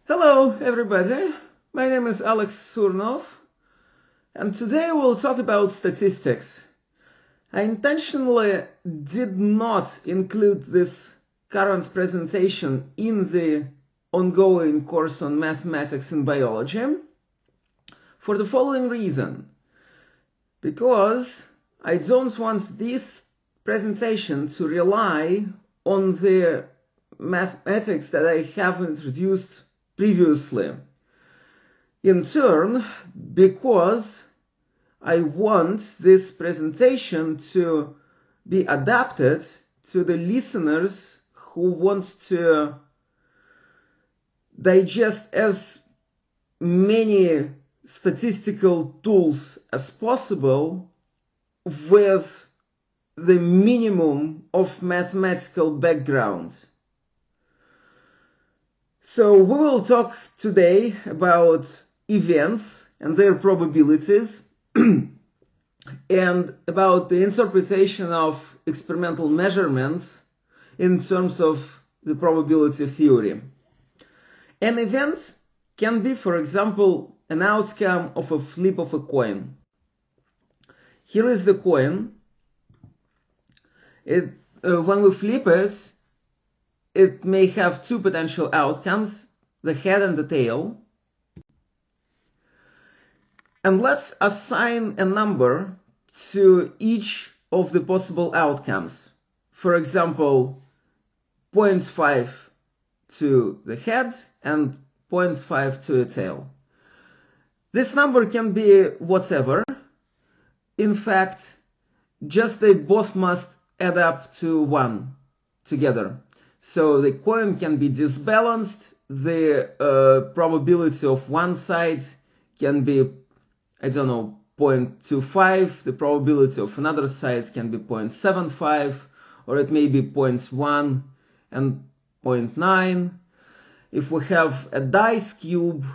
Hello everybody, my name is Alex Surnov, and today we'll talk about statistics. I intentionally did not include this current presentation in the ongoing course on mathematics and biology for the following reason. Because I don't want this presentation to rely on the mathematics that I have introduced previously. In turn, because I want this presentation to be adapted to the listeners who want to digest as many statistical tools as possible with the minimum of mathematical background. So we will talk today about events and their probabilities and about the interpretation of experimental measurements in terms of the probability theory. An event can be, for example, an outcome of a flip of a coin. Here is the coin. When we flip it, it may have two potential outcomes, the head and the tail. And let's assign a number to each of the possible outcomes. For example, 0.5 to the head and 0.5 to the tail. This number can be whatever. In fact, just they both must add up to 1 together. So the coin can be disbalanced, the probability of one side can be, 0.25, the probability of another side can be 0.75, or it may be 0.1 and 0.9. If we have a dice cube,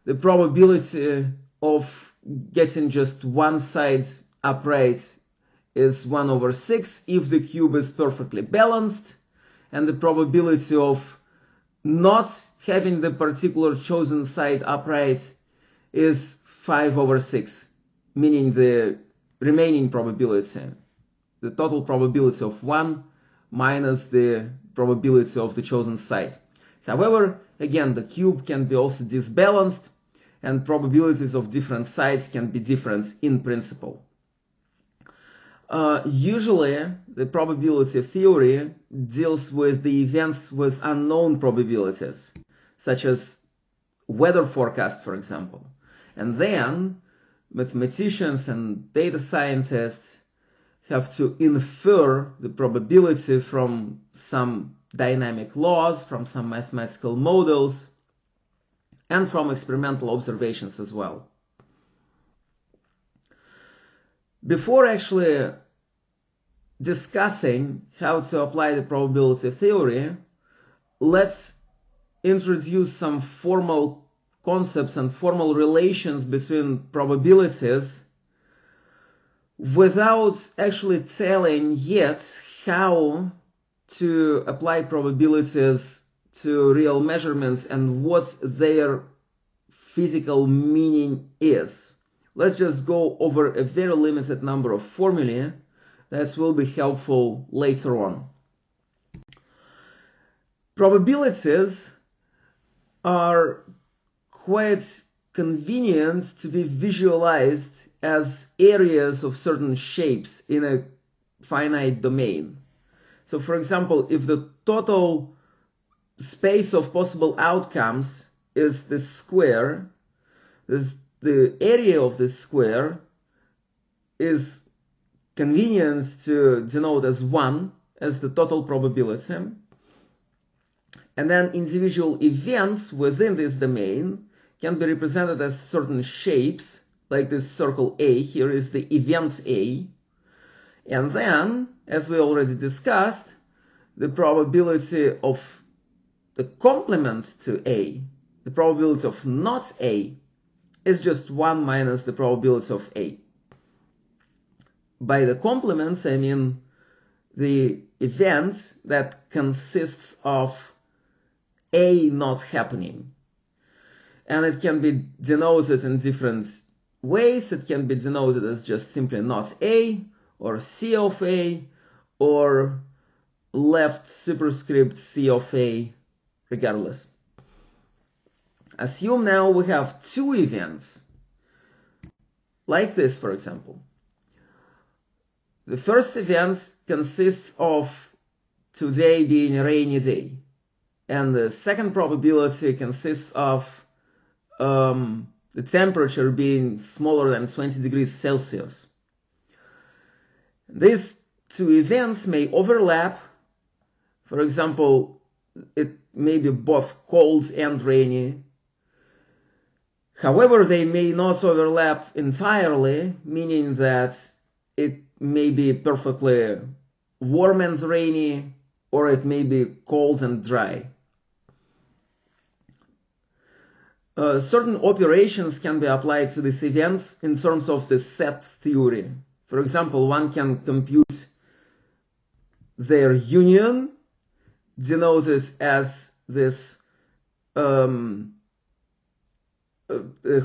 the probability of getting just one side upright is 1/6 if the cube is perfectly balanced, and the probability of not having the particular chosen side upright is 5/6, meaning the remaining probability, the total probability of 1 minus the probability of the chosen side. However, again, the cube can be also disbalanced, and probabilities of different sides can be different in principle. Usually, the probability theory deals with the events with unknown probabilities, such as weather forecast, for example. And then, mathematicians and data scientists have to infer the probability from some dynamic laws, from some mathematical models, and from experimental observations as well. Before actually discussing how to apply the probability theory, let's introduce some formal concepts and formal relations between probabilities without actually telling yet how to apply probabilities to real measurements and what their physical meaning is. Let's just go over a very limited number of formulae that will be helpful later on. Probabilities are quite convenient to be visualized as areas of certain shapes in a finite domain. So, for example, if the total space of possible outcomes is this square, the area of this square is convenient to denote as 1 as the total probability. And then individual events within this domain can be represented as certain shapes, like this circle A. Here is the event A. And then, as we already discussed, the probability of the complement to A, the probability of not A, is just 1 minus the probability of A. By the complements, I mean the event that consists of A not happening. and it can be denoted in different ways. It can be denoted as just simply not A, or C of A, or left superscript C of A, regardless. Assume now we have two events, like this, for example. The first event consists of today being a rainy day, and the second probability consists of the temperature being smaller than 20 degrees Celsius. These two events may overlap. For example, it may be both cold and rainy. However, they may not overlap entirely, meaning that it may be perfectly warm and rainy, or it may be cold and dry. Certain operations can be applied to these events in terms of the set theory. For example, one can compute their union, denoted as this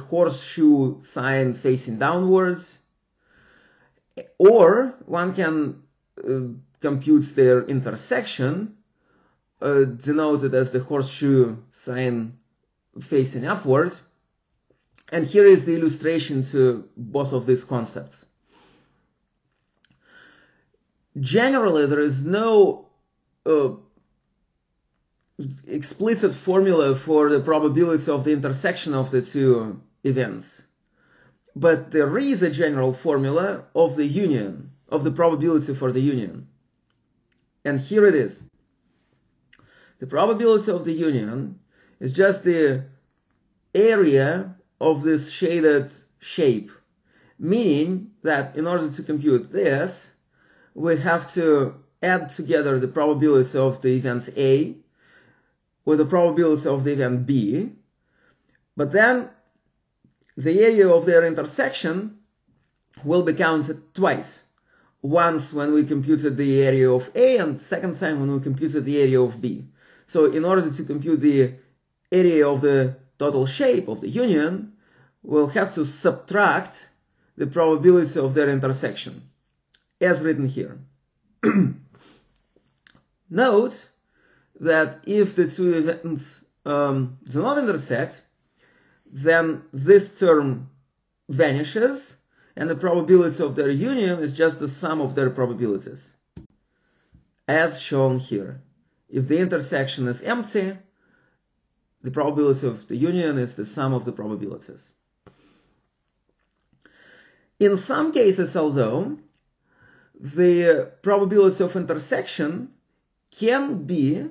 horseshoe sign facing downwards, or one can compute their intersection, denoted as the horseshoe sign facing upwards. And here is the illustration to both of these concepts. Generally, there is no explicit formula for the probability of the intersection of the two events, but there is a general formula of the union, of the probability for the union. And here it is. The probability of the union is just the area of this shaded shape, meaning that in order to compute this, we have to add together the probability of the events A with the probability of the event B, but then the area of their intersection will be counted twice. Once when we computed the area of A, and second time when we computed the area of B. So in order to compute the area of the total shape of the union, we'll have to subtract the probability of their intersection, as written here. Note that if the two events do not intersect, then this term vanishes, and the probability of their union is just the sum of their probabilities, as shown here. If the intersection is empty, the probability of the union is the sum of the probabilities. In some cases, although, the probability of intersection can be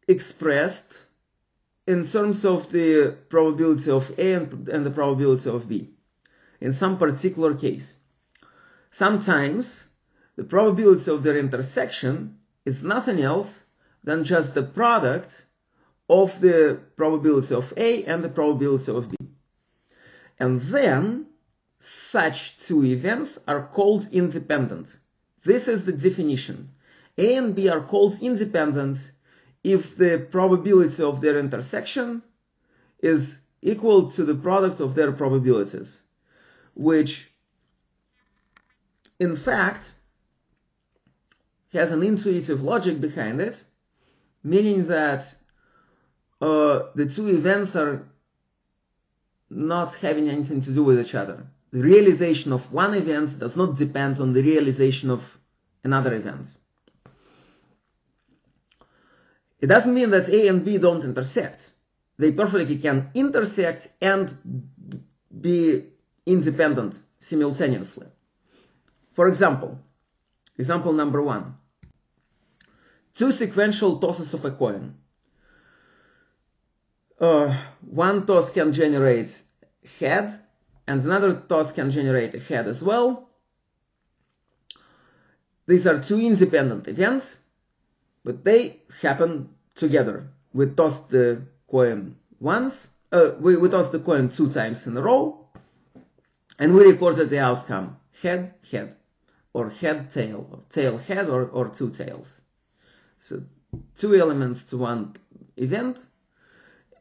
expressed in terms of the probability of A and the probability of B. In some particular case, sometimes the probability of their intersection is nothing else than just the product of the probability of A and the probability of B. And then such two events are called independent. This is the definition. A and B are called independent if the probability of their intersection is equal to the product of their probabilities, which in fact has an intuitive logic behind it, meaning that the two events are not having anything to do with each other. The realization of one event does not depend on the realization of another event. It doesn't mean that A and B don't intersect. They perfectly can intersect and be independent simultaneously. For example, example number 1. Two sequential tosses of a coin. One toss can generate head, and another toss can generate a head as well. These are two independent events, but they happen together. We tossed the coin once, we tossed the coin 2 times in a row, and we recorded the outcome, head, head, or head, tail, or tail, head, or 2 tails. So 2 elements to one event,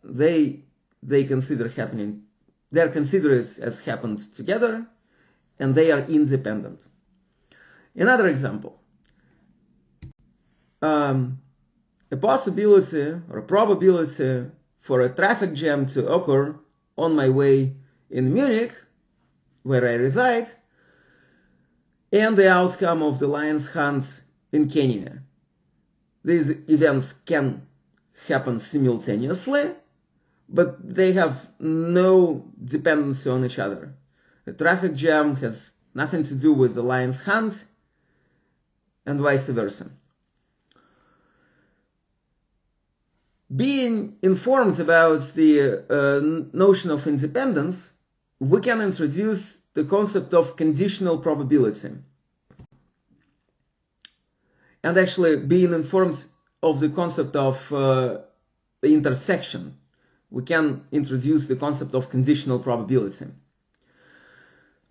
they they consider happening. They're considered as happened together, and they are independent. Another example. A possibility or a probability for a traffic jam to occur on my way in Munich, where I reside, and the outcome of the lion's hunt in Kenya. These events can happen simultaneously, but they have no dependency on each other. The traffic jam has nothing to do with the lion's hunt, and vice versa. Being informed about the notion of independence, we can introduce the concept of conditional probability. And actually, being informed of the concept of the intersection, we can introduce the concept of conditional probability.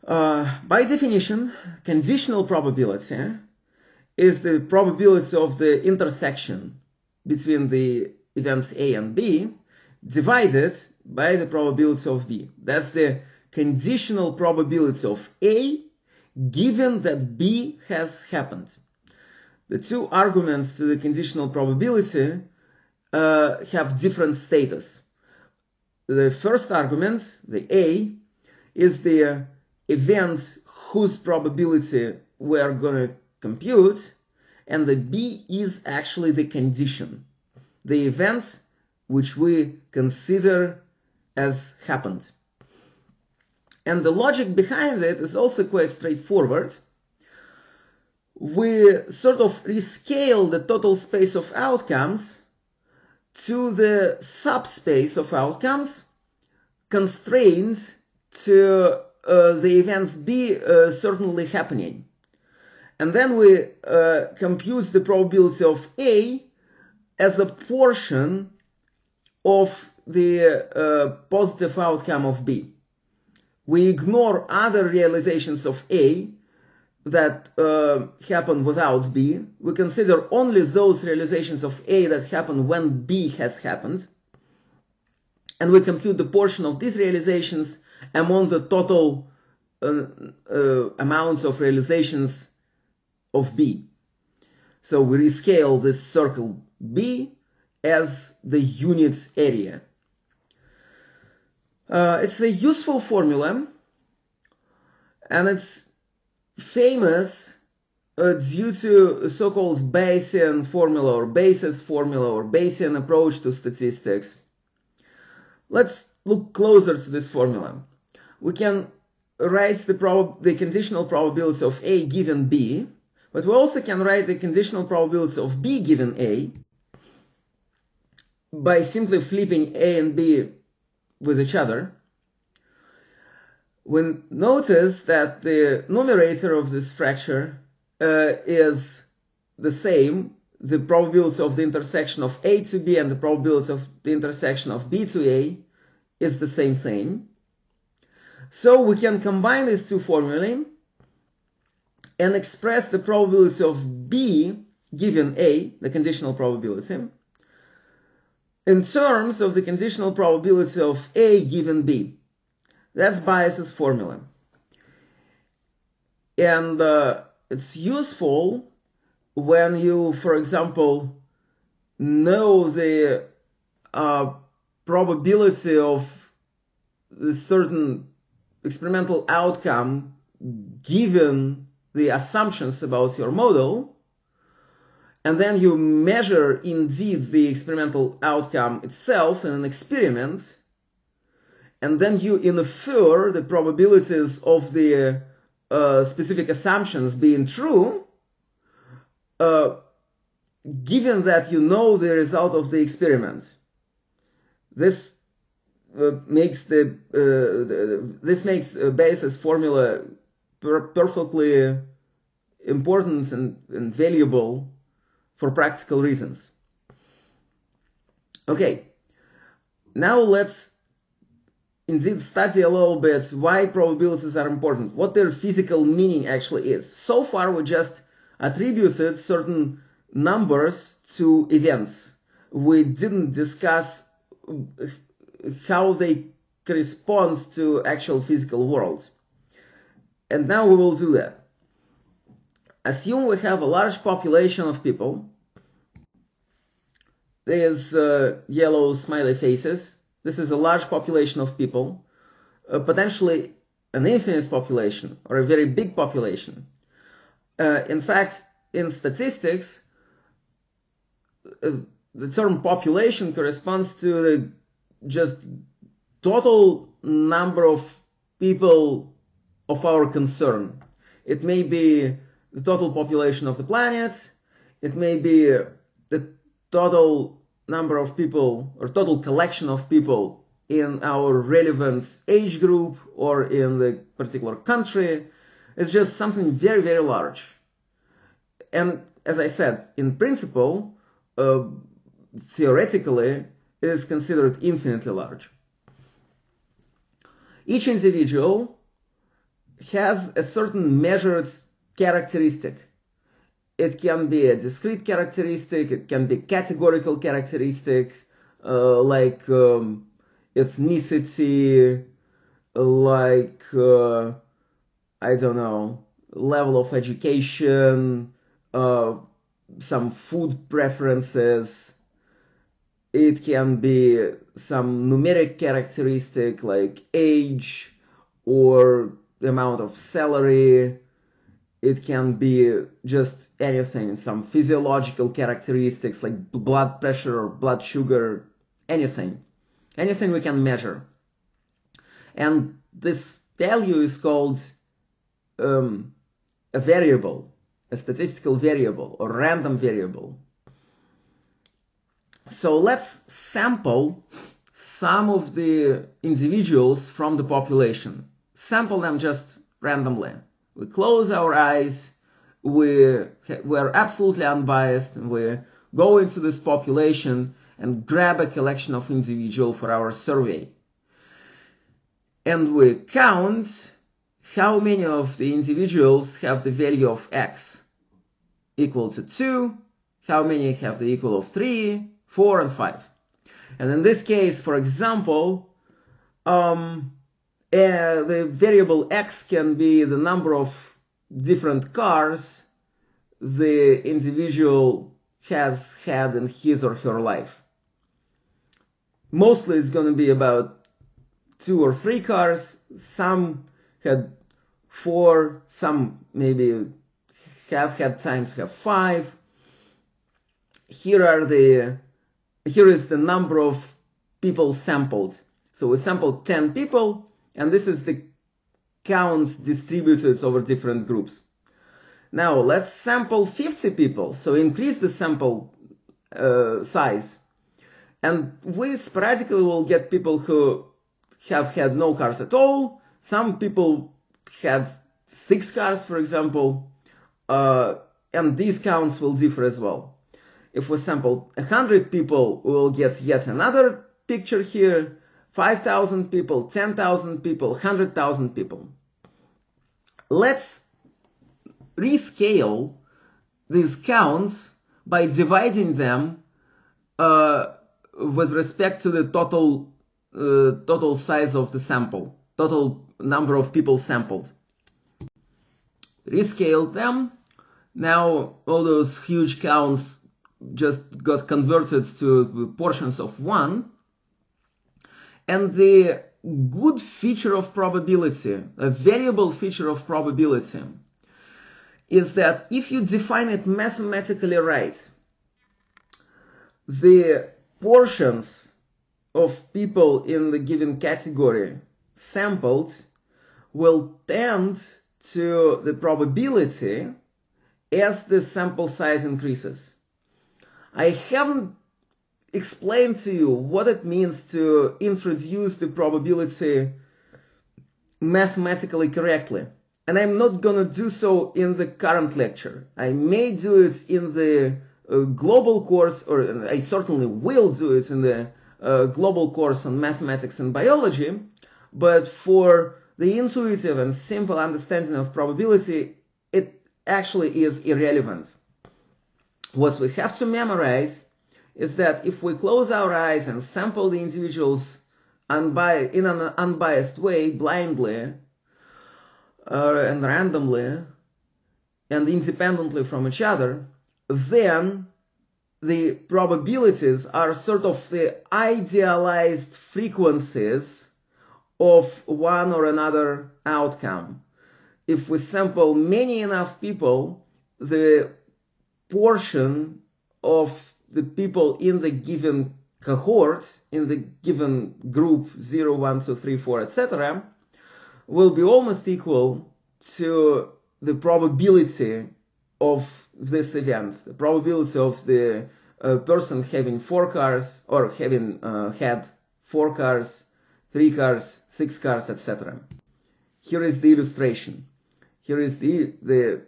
By definition, conditional probability is the probability of the intersection between the events A and B divided by the probability of B. That's the conditional probability of A given that B has happened. The two arguments to the conditional probability have different status. The first argument, the A, is the event whose probability we are going to compute, and the B is actually the condition, the event which we consider as happened. And the logic behind it is also quite straightforward. We sort of rescale the total space of outcomes to the subspace of outcomes constrained to the events B certainly happening. And then we compute the probability of A as a portion of the positive outcome of B. We ignore other realizations of A that happen without B. We consider only those realizations of A that happen when B has happened. And we compute the portion of these realizations among the total amounts of realizations of B. So we rescale this circle B as the unit area. It's a useful formula, and it's famous due to a so-called Bayesian formula or basis formula or Bayesian approach to statistics. Let's look closer to this formula. We can write the conditional probability of A given B, but we also can write the conditional probability of B given A by simply flipping A and B with each other. We notice that the numerator of this fracture is the same. The probability of the intersection of A to B and the probability of the intersection of B to A is the same thing. So we can combine these two formulae and express the probability of B given A, the conditional probability, in terms of the conditional probability of A given B. That's Bayes' formula. And it's useful when you, for example, know the probability of a certain experimental outcome given the assumptions about your model, and then you measure indeed the experimental outcome itself in an experiment, and then you infer the probabilities of the specific assumptions being true, given that you know the result of the experiment. This makes Bayes' formula perfectly important and valuable for practical reasons. Okay, now let's indeed study a little bit why probabilities are important, what their physical meaning actually is. So far we just attributed certain numbers to events. We didn't discuss how they correspond to actual physical world. And now we will do that. Assume we have a large population of people. There's yellow smiley faces. This is a large population of people, potentially an infinite population or a very big population. In fact, in statistics, the term population corresponds to the just total number of people of our concern. It may be the total population of the planet, it may be the total number of people or total collection of people in our relevant age group or in the particular country. It's just something very, very large. And as I said, in principle, theoretically, it is considered infinitely large. Each individual has a certain measured characteristic. It can be a discrete characteristic, it can be categorical characteristic, like ethnicity, like, I don't know, level of education, some food preferences. It can be some numeric characteristic like age or the amount of salary. It can be just anything, some physiological characteristics like blood pressure or blood sugar, anything. Anything we can measure. And this value is called a variable, a statistical variable or random variable. So let's sample some of the individuals from the population. Sample them just randomly. We close our eyes, we're absolutely unbiased, and we go into this population and grab a collection of individuals for our survey. And we count how many of the individuals have the value of x equal to 2, how many have the equal of 3, 4, and 5. And in this case, for example, the variable x can be the number of different cars the individual has had in his or her life. Mostly it's going to be about 2 or 3 cars. Some had 4, some maybe have had time to have 5. Here is the number of people sampled. So we sampled 10 people, and this is the counts distributed over different groups. Now let's sample 50 people, so increase the sample size. And we sporadically will get people who have had no cars at all. Some people had 6 cars, for example, and these counts will differ as well. If we sample 100 people, we will get yet another picture here. 5,000 people, 10,000 people, 100,000 people. Let's rescale these counts by dividing them with respect to the total size of the sample, total number of people sampled. Rescale them. Now all those huge counts just got converted to portions of 1. And the good feature of probability, a variable feature of probability, is that if you define it mathematically right, the portions of people in the given category sampled will tend to the probability as the sample size increases. I haven't explained to you what it means to introduce the probability mathematically correctly. And I'm not gonna do so in the current lecture. I may do it in the global course, or I certainly will do it in the global course on mathematics and biology, but for the intuitive and simple understanding of probability, it actually is irrelevant. What we have to memorize is that if we close our eyes and sample the individuals in an unbiased way, blindly and randomly and independently from each other, then the probabilities are sort of the idealized frequencies of one or another outcome. If we sample many enough people, the portion of the people in the given cohort, in the given group 0, 1, 2, 3, 4, etc., will be almost equal to the probability of this event, the probability of the person having 4 cars or having had 4 cars, 3 cars, 6 cars, etc. Here is the illustration. Here is the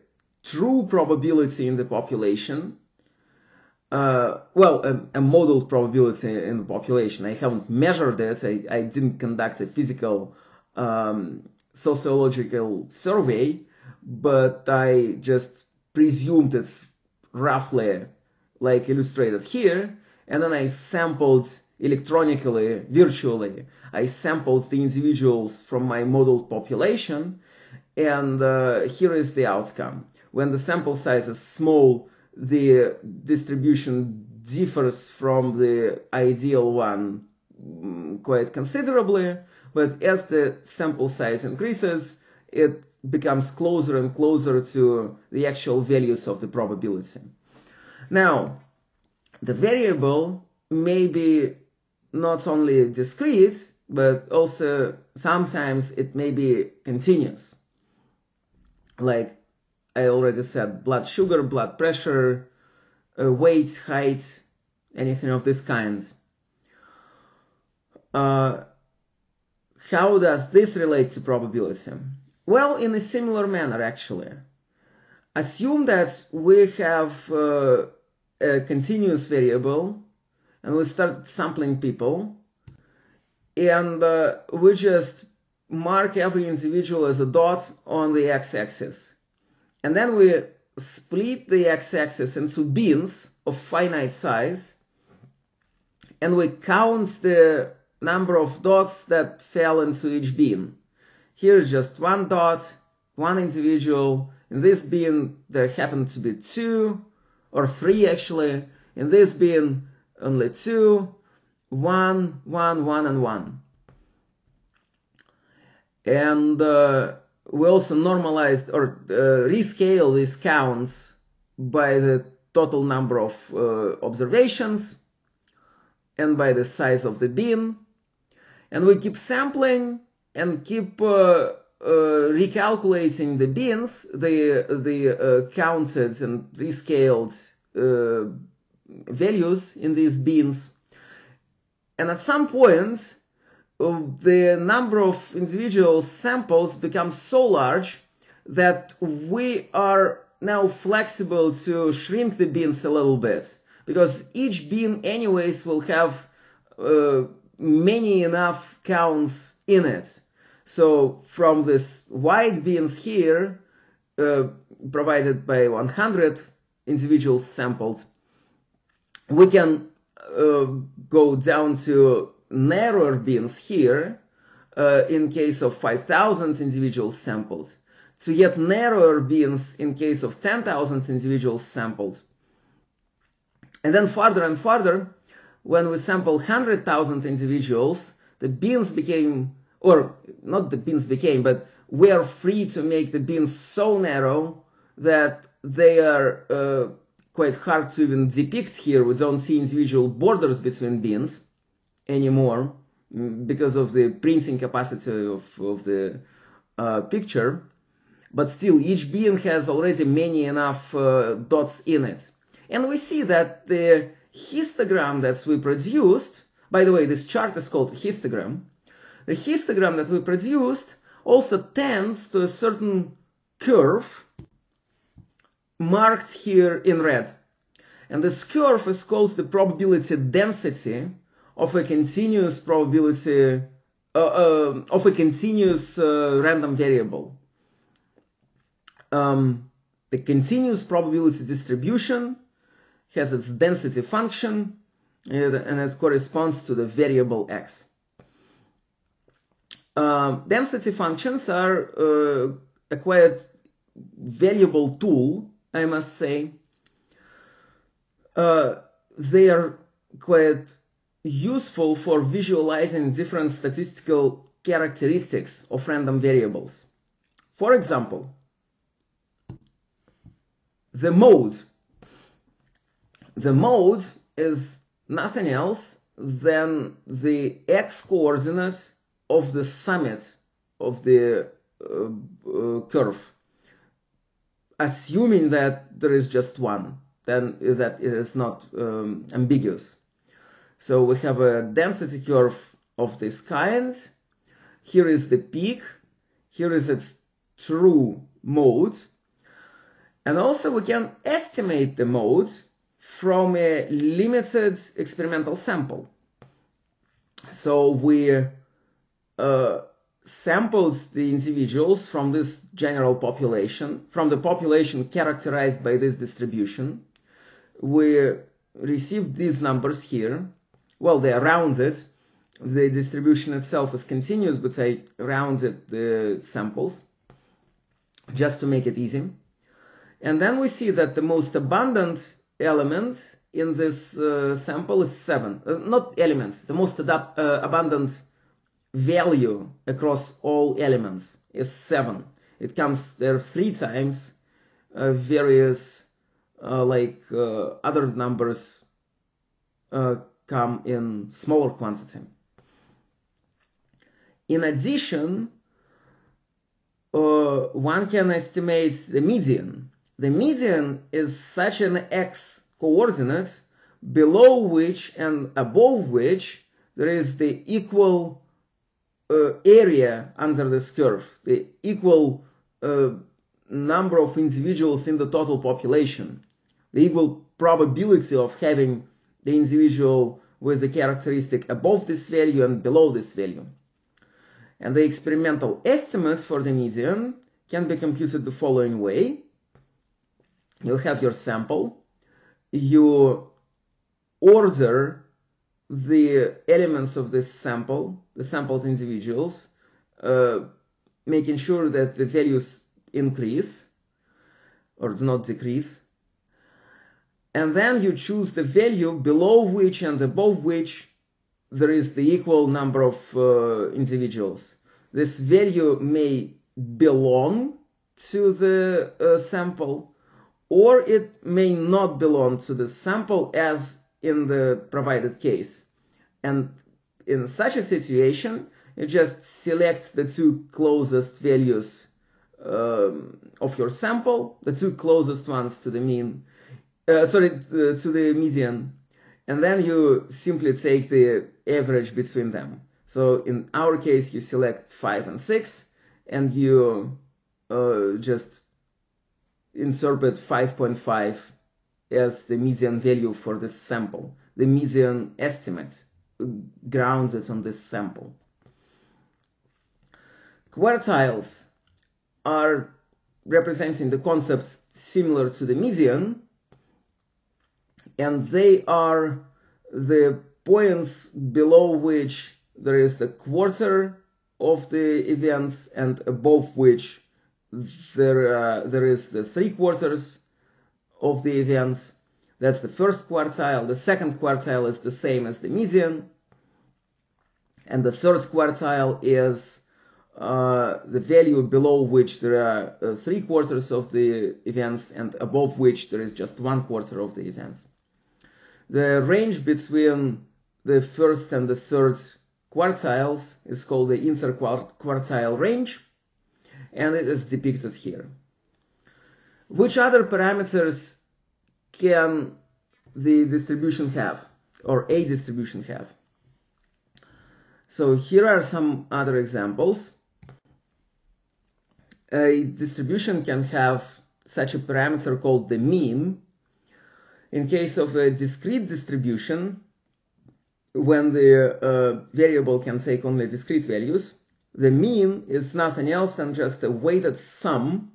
true probability in the population. A modeled probability in the population. I haven't measured it. I didn't conduct a physical sociological survey, but I just presumed it's roughly like illustrated here, and then I sampled electronically, virtually. I sampled the individuals from my modeled population, and here is the outcome. When the sample size is small, the distribution differs from the ideal one quite considerably, but as the sample size increases, it becomes closer and closer to the actual values of the probability. Now, the variable may be not only discrete, but also sometimes it may be continuous. Like I already said, blood sugar, blood pressure, weight, height, anything of this kind. How does this relate to probability? Well, in a similar manner, actually. Assume that we have a continuous variable and we start sampling people, and we just mark every individual as a dot on the x-axis. And then we split the x-axis into bins of finite size, and we count the number of dots that fell into each bin. Here is just one dot, one individual. In this bin there happen to be 2 or 3 actually. In this bin only 2, 1, 1, 1, and 1. And we also normalized or rescale these counts by the total number of observations and by the size of the bin. And we keep sampling and keep recalculating the bins, the counted and rescaled values in these bins. And at some point, the number of individual samples becomes so large that we are now flexible to shrink the bins a little bit, because each bin anyways will have many enough counts in it. So from this wide bins here, provided by 100 individuals sampled, we can go down to narrower bins here in case of 5,000 individuals sampled, to yet narrower bins in case of 10,000 individuals sampled. And then farther and farther, when we sample 100,000 individuals, the bins became, or not the bins became, but we are free to make the bins so narrow that they are quite hard to even depict here. We don't see individual borders between bins anymore because of the printing capacity of the picture. But still, each bin has already many enough dots in it. And we see that the histogram that we produced, by the way, this chart is called histogram. The histogram that we produced also tends to a certain curve marked here in red. And this curve is called the probability density of a continuous probability, of a continuous random variable. The continuous probability distribution has its density function, and it corresponds to the variable x. Density functions are a quite valuable tool, I must say. They are quite useful for visualizing different statistical characteristics of random variables. For example, the mode. The mode is nothing else than the x-coordinate of the summit of the curve, assuming that there is just one, then that it is not ambiguous. So we have a density curve of this kind. Here is the peak. Here is its true mode. And also we can estimate the mode from a limited experimental sample. So we sampled the individuals from this general population, from the population characterized by this distribution. We received these numbers here. Well, they are rounded. The distribution itself is continuous, but I rounded the samples just to make it easy. And then we see that the most abundant element in this sample is 7. Not elements, the most abundant value across all elements is 7. It comes there 3 times. Various other numbers come in smaller quantity. In addition, one can estimate the median. The median is such an x-coordinate below which and above which there is the equal area under this curve, the equal number of individuals in the total population, the equal probability of having the individual with the characteristic above this value and below this value. And the experimental estimate for the median can be computed the following way. You have your sample, you order the elements of this sample, the sampled individuals, making sure that the values increase or do not decrease. And then you choose the value below which and above which there is the equal number of individuals. This value may belong to the sample, or it may not belong to the sample as in the provided case. And in such a situation, you just select the 2 closest values of your sample, the 2 closest ones to the mean, to the median, and then you simply take the average between them. So in our case, you select 5 and 6, and you just interpret 5.5 as the median value for this sample, the median estimate grounded on this sample. Quartiles are representing the concepts similar to the median, and they are the points below which there is the quarter of the events and above which there is the 3/4 of the events. That's the first quartile. The second quartile is the same as the median. And the third quartile is the value below which there are 3/4 of the events and above which there is just 1/4 of the events. The range between the first and the third quartiles is called the interquartile range, and it is depicted here. Which other parameters can the distribution have, or a distribution have? So here are some other examples. A distribution can have such a parameter called the mean. In case of a discrete distribution, when the variable can take only discrete values, the mean is nothing else than just a weighted sum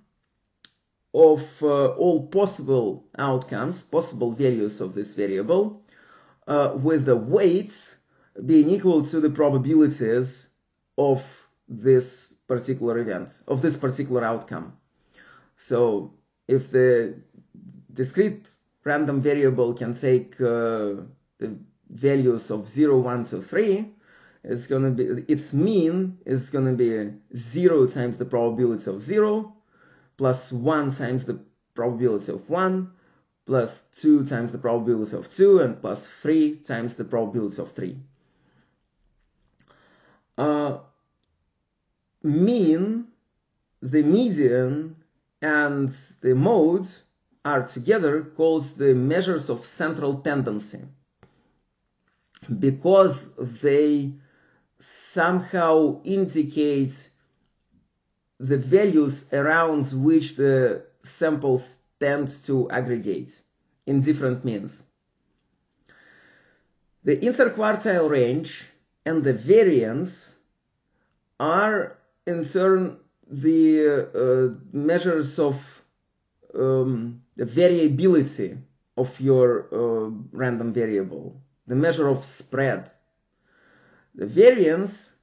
of all possible outcomes, possible values of this variable, with the weights being equal to the probabilities of this particular event, of this particular outcome. So if the discrete random variable can take the values of 0, 1, 2, 3, it's going to be, its mean is going to be 0 times the probability of 0, plus 1 times the probability of 1, plus 2 times the probability of 2, and plus 3 times the probability of 3. Mean, the median, and the mode are together called the measures of central tendency, because they somehow indicate the values around which the samples tend to aggregate in different means. The interquartile range and the variance are in turn the measures of the variability of your random variable, the measure of spread. The variance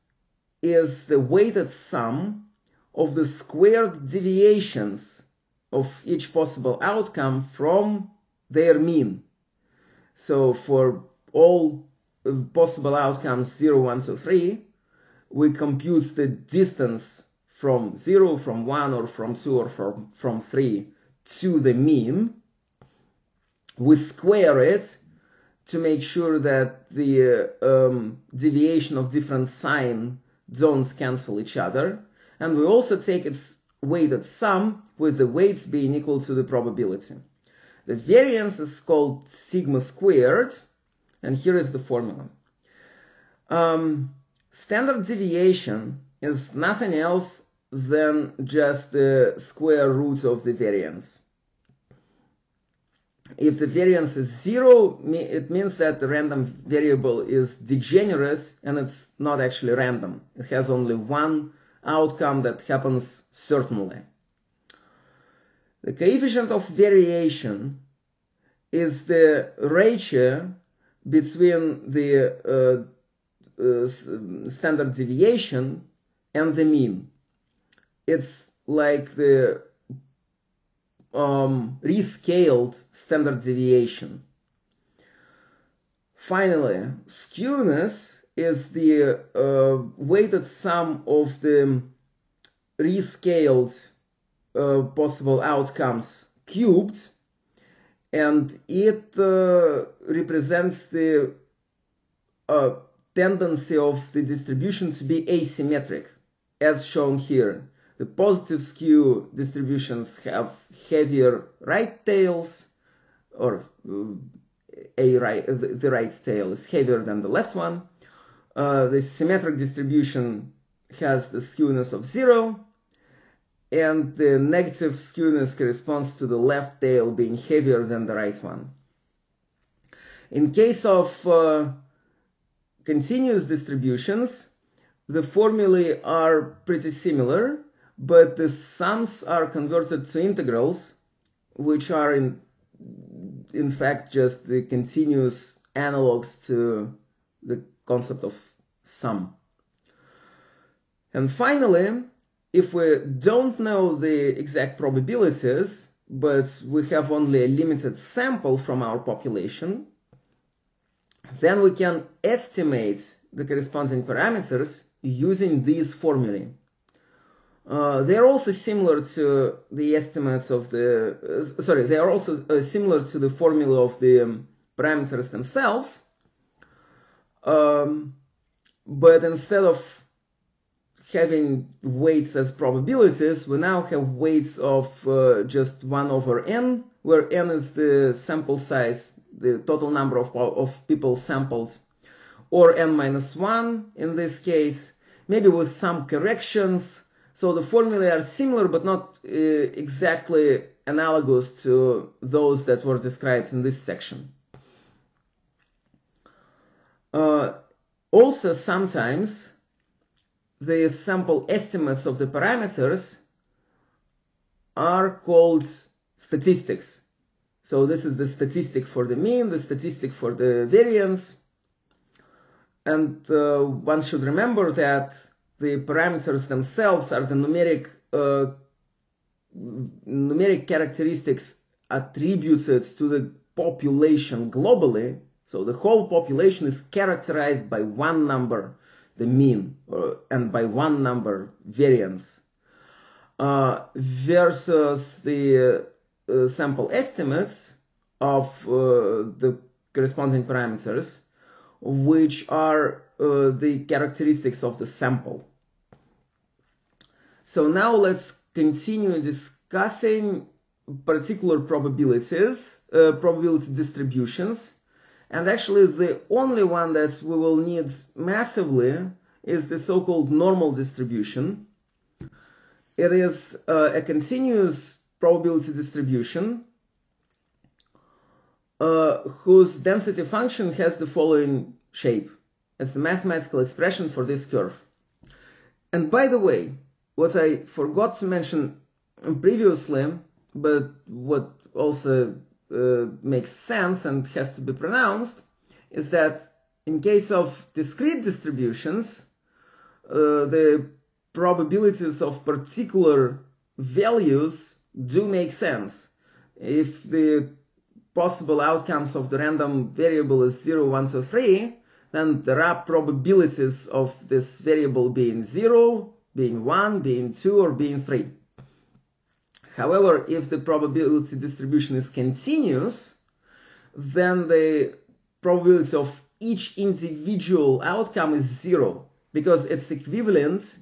is the weighted sum of the squared deviations of each possible outcome from their mean. So for all possible outcomes 0, 1, 2, 3, we compute the distance from 0, from 1, or from 2, or from 3 to the mean. We square it to make sure that the deviation of different sign don't cancel each other. And we also take its weighted sum, with the weights being equal to the probability. The variance is called sigma squared, and here is the formula. Standard deviation is nothing else than just the square root of the variance. If the variance is 0, it means that the random variable is degenerate and it's not actually random. It has only one outcome that happens certainly. The coefficient of variation is the ratio between the standard deviation and the mean. It's like the rescaled standard deviation. Finally, skewness is the weighted sum of the rescaled possible outcomes cubed, and it represents the tendency of the distribution to be asymmetric, as shown here. The positive skew distributions have heavier right tails, or the right tail is heavier than the left one. The symmetric distribution has the skewness of 0, and the negative skewness corresponds to the left tail being heavier than the right one. In case of continuous distributions, the formulae are pretty similar, but the sums are converted to integrals, which are in fact just the continuous analogs to the concept of sum. And finally, if we don't know the exact probabilities, but we have only a limited sample from our population, then we can estimate the corresponding parameters using these formulae. They are also similar to the estimates of the, they are also similar to the formula of the parameters themselves, but instead of having weights as probabilities, we now have weights of just 1 over n, where n is the sample size, the total number of people sampled, or n minus 1 in this case, maybe with some corrections. So the formulae are similar but not exactly analogous to those that were described in this section. Also, sometimes the sample estimates of the parameters are called statistics. So this is the statistic for the mean, the statistic for the variance. And one should remember that the parameters themselves are the numeric characteristics attributed to the population globally. So the whole population is characterized by one number, the mean, and by one number, variance, versus the sample estimates of the corresponding parameters, which are the characteristics of the sample. So now let's continue discussing particular probabilities, probability distributions. And actually the only one that we will need massively is the so-called normal distribution. It is a continuous probability distribution whose density function has the following shape. It's the mathematical expression for this curve. And by the way, what I forgot to mention previously, but what also makes sense and has to be pronounced, is that in case of discrete distributions, the probabilities of particular values do make sense. If the possible outcomes of the random variable is 0, 1, 2, 3, then there are probabilities of this variable being 0, being 1, being 2, or being 3. However, if the probability distribution is continuous, then the probability of each individual outcome is 0, because it's equivalent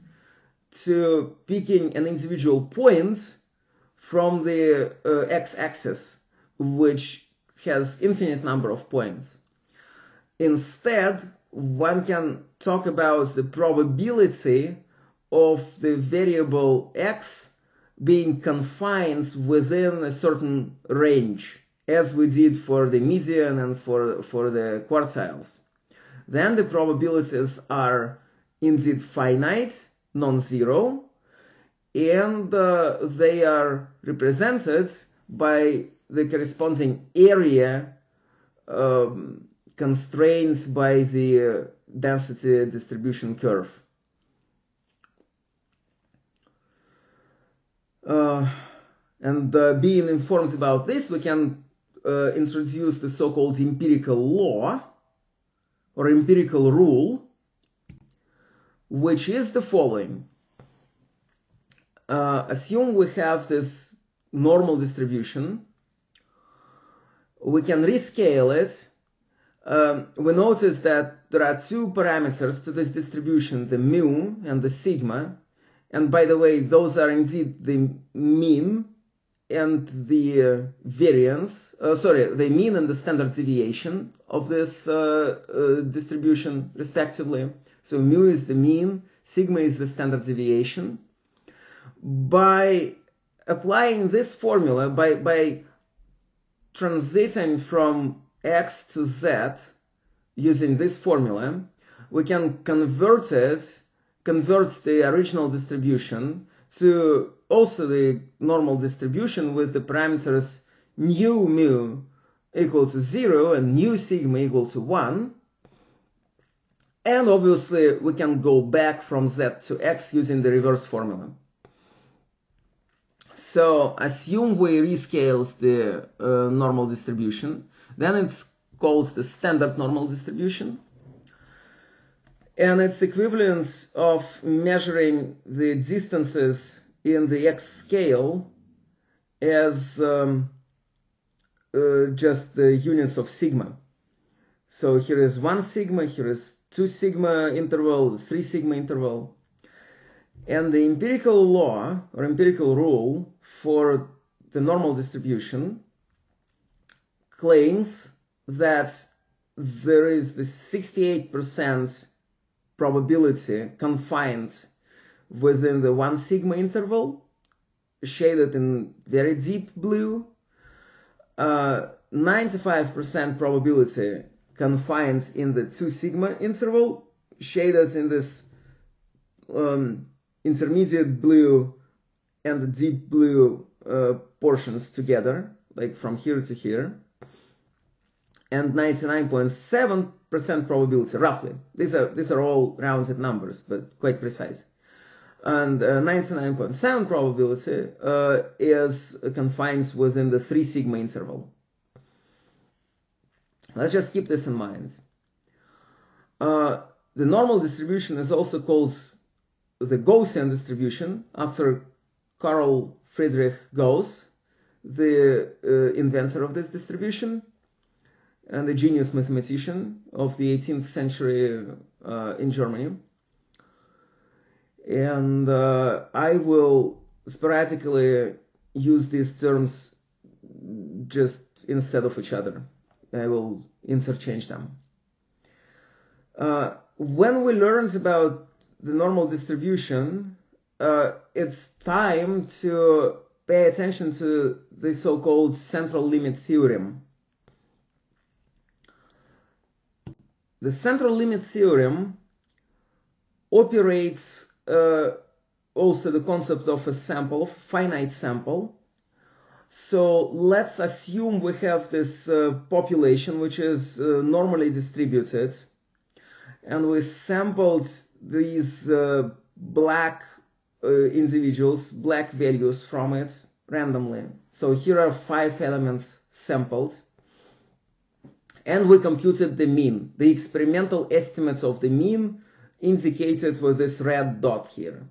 to picking an individual point from the x-axis, which has infinite number of points. Instead, one can talk about the probability of the variable x being confined within a certain range, as we did for the median and for the quartiles. Then the probabilities are indeed finite, non-zero, and they are represented by the corresponding area constrained by the density distribution curve. Being informed about this, we can introduce the so-called empirical law or empirical rule, which is the following. Assume we have this normal distribution. We can rescale it. We notice that there are two parameters to this distribution, the mu and the sigma. And by the way, those are indeed the mean and the variance, the mean and the standard deviation of this distribution respectively. So mu is the mean, sigma is the standard deviation. By applying this formula, by transiting from x to z using this formula, we can convert the original distribution to also the normal distribution with the parameters nu mu equal to 0 and nu sigma equal to 1. And obviously we can go back from z to x using the reverse formula. So assume we rescale the normal distribution, then it's called the standard normal distribution. And it's equivalent of measuring the distances in the x scale as just the units of sigma. So here is 1 sigma, here is 2 sigma interval, 3 sigma interval. And the empirical law or empirical rule for the normal distribution claims that there is the 68% probability confined within the 1 sigma interval, shaded in very deep blue, 95% probability confined in the 2 sigma interval, shaded in this intermediate blue and the deep blue portions together, like from here to here, and 99.7% percent probability, roughly. These are all rounded numbers, but quite precise. And 99.7 probability is confined within the 3 sigma interval. Let's just keep this in mind. The normal distribution is also called the Gaussian distribution, after Carl Friedrich Gauss, the inventor of this distribution and a genius mathematician of the 18th century in Germany. And I will sporadically use these terms just instead of each other. I will interchange them. When we learned about the normal distribution, it's time to pay attention to the so-called central limit theorem. The central limit theorem operates also the concept of a sample, finite sample. So let's assume we have this population which is normally distributed, and we sampled these black individuals, black values from it randomly. So here are 5 elements sampled, and we computed the mean, the experimental estimates of the mean indicated with this red dot here.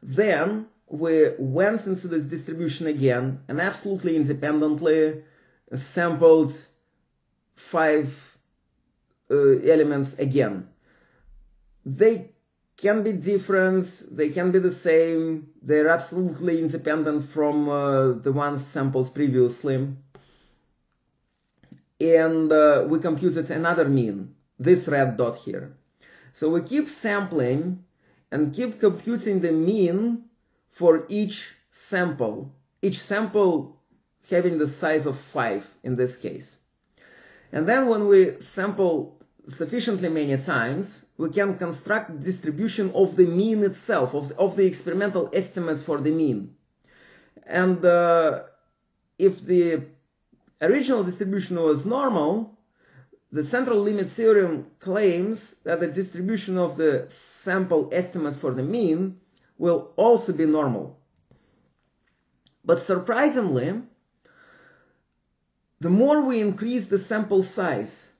Then we went into this distribution again and absolutely independently sampled 5 elements again. They can be different, they can be the same, they're absolutely independent from the ones sampled previously. And we computed another mean, this red dot here. So we keep sampling and keep computing the mean for each sample having the size of 5 in this case. And then when we sample sufficiently many times, we can construct distribution of the mean itself, of the experimental estimates for the mean. And if the original distribution was normal, the central limit theorem claims that the distribution of the sample estimate for the mean will also be normal. But surprisingly, the more we increase the sample size,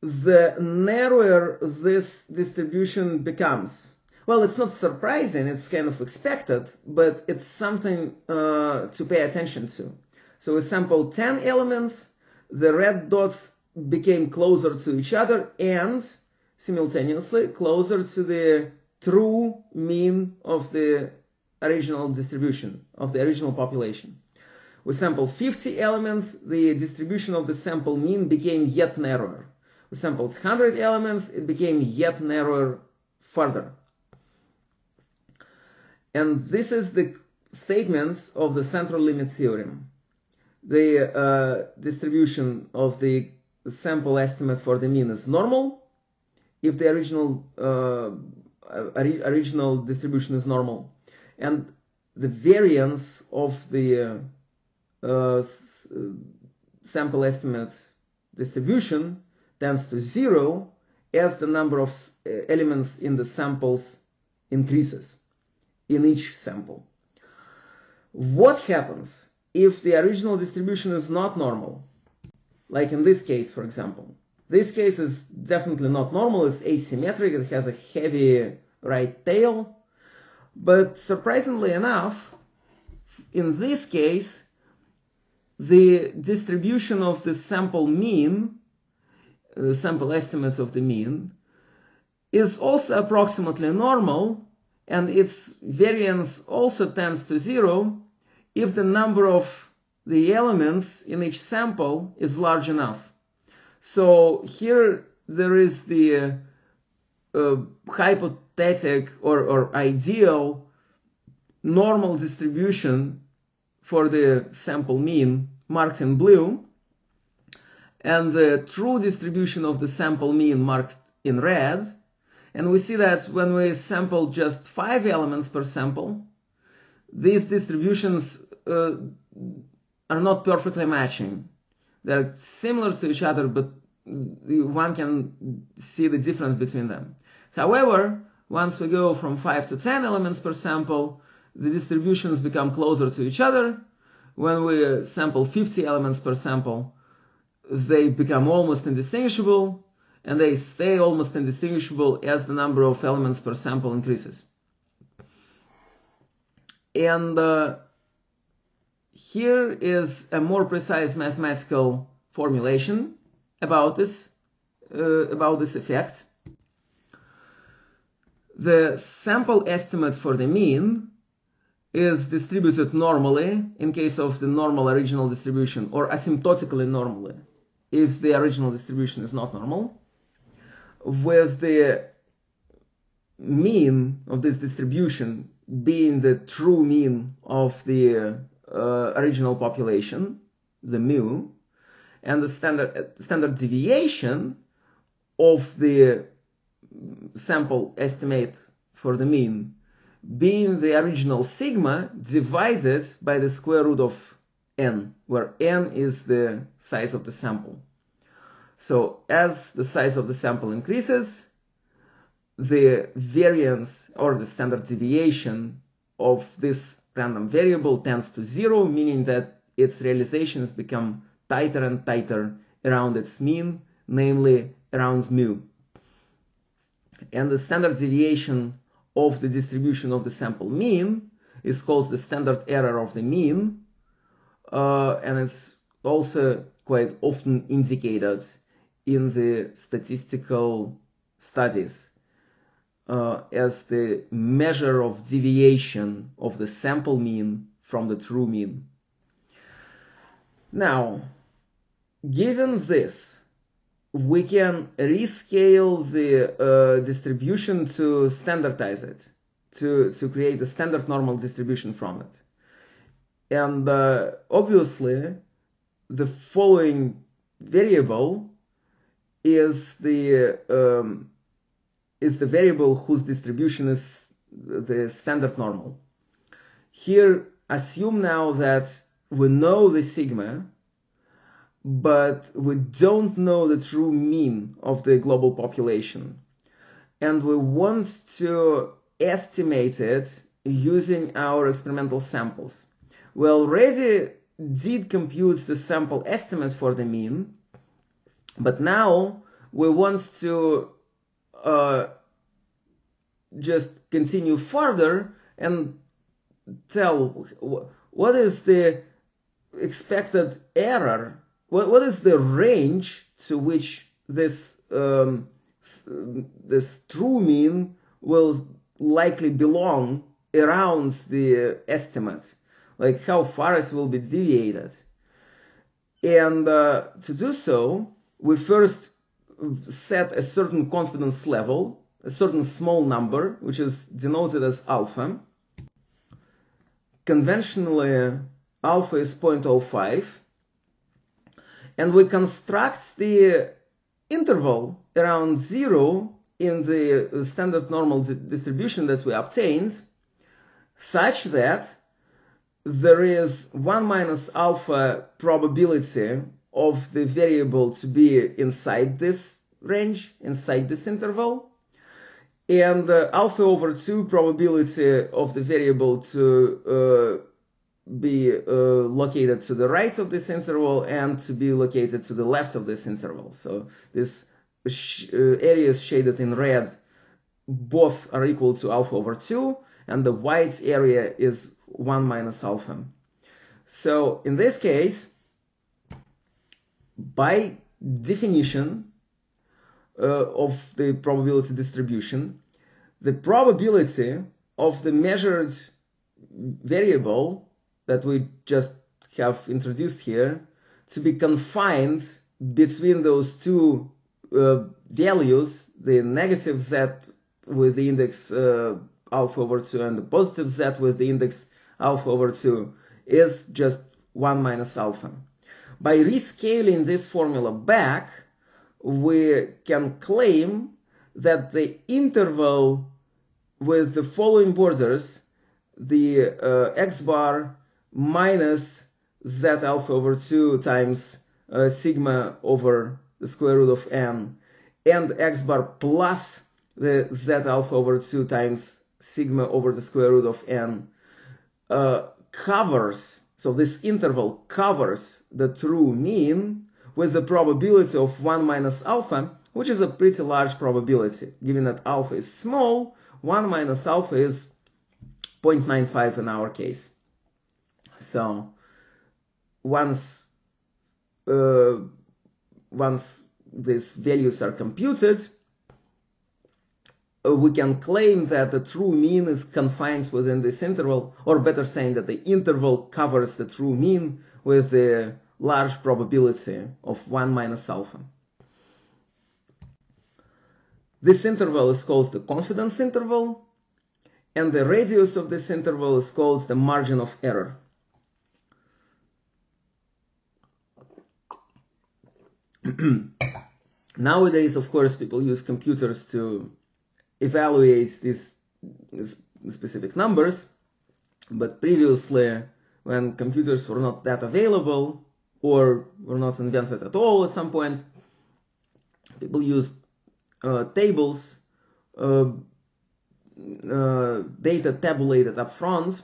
the narrower this distribution becomes. Well, it's not surprising, it's kind of expected, but it's something to pay attention to. So we sampled 10 elements, the red dots became closer to each other and simultaneously closer to the true mean of the original distribution, of the original population. We sampled 50 elements, the distribution of the sample mean became yet narrower. We sampled 100 elements, it became yet narrower further. And this is the statement of the central limit theorem. The distribution of the sample estimate for the mean is normal if the original distribution is normal, and the variance of the sample estimate distribution tends to 0 as the number of elements in the samples increases in each sample. What happens if the original distribution is not normal? Like in this case, for example. This case is definitely not normal, it's asymmetric, it has a heavy right tail. But surprisingly enough, in this case, the distribution of the sample mean, the sample estimates of the mean, is also approximately normal, and its variance also tends to 0 if the number of the elements in each sample is large enough. So here there is the hypothetic or ideal normal distribution for the sample mean marked in blue, and the true distribution of the sample mean marked in red. And we see that when we sample just 5 elements per sample, these distributions are not perfectly matching. They're similar to each other, but one can see the difference between them. However, once we go from 5 to 10 elements per sample, the distributions become closer to each other. When we sample 50 elements per sample, they become almost indistinguishable, and they stay almost indistinguishable as the number of elements per sample increases. And here is a more precise mathematical formulation about this effect. The sample estimate for the mean is distributed normally in case of the normal original distribution, or asymptotically normally if the original distribution is not normal, with the mean of this distribution being the true mean of the original population, the mu, and the standard deviation of the sample estimate for the mean being the original sigma divided by the square root of n, where n is the size of the sample. So as the size of the sample increases, the variance or the standard deviation of this random variable tends to 0, meaning that its realizations become tighter and tighter around its mean, namely around mu. And the standard deviation of the distribution of the sample mean is called the standard error of the mean, and it's also quite often indicated in the statistical studies as the measure of deviation of the sample mean from the true mean. Now, given this, we can rescale the distribution to standardize it, to create a standard normal distribution from it. And obviously, the following variable is the variable whose distribution is the standard normal. Here, assume now that we know the sigma, but we don't know the true mean of the global population. And we want to estimate it using our experimental samples. We already did compute the sample estimate for the mean, but now we want to just continue further and tell what is the expected error, what is the range to which this this true mean will likely belong around the estimate, like how far it will be deviated. And to do so, we first set a certain confidence level, a certain small number, which is denoted as alpha. Conventionally, alpha is 0.05, and we construct the interval around 0 in the standard normal distribution that we obtained, such that there is 1 minus alpha probability of the variable to be inside this range, inside this interval, and alpha over 2 probability of the variable to be located to the right of this interval and to be located to the left of this interval. So this areas shaded in red both are equal to alpha over 2, and the white area is 1 minus alpha. So in this case, by definition of the probability distribution, the probability of the measured variable that we just have introduced here to be confined between those two values, the negative z with the index alpha over 2 and the positive z with the index alpha over 2, is just 1 minus alpha. By rescaling this formula back, we can claim that the interval with the following borders, the x bar minus z alpha over 2 times sigma over the square root of n, and x bar plus the z alpha over 2 times sigma over the square root of n covers, so this interval covers the true mean with the probability of 1 minus alpha, which is a pretty large probability. Given that alpha is small, 1 minus alpha is 0.95 in our case. So once these values are computed, we can claim that the true mean is confined within this interval, or better saying that the interval covers the true mean with the large probability of 1 minus alpha. This interval is called the confidence interval, and the radius of this interval is called the margin of error. Nowadays, of course, people use computers to evaluate these specific numbers, but previously, when computers were not that available or were not invented at all at some point, people used tables, data tabulated up front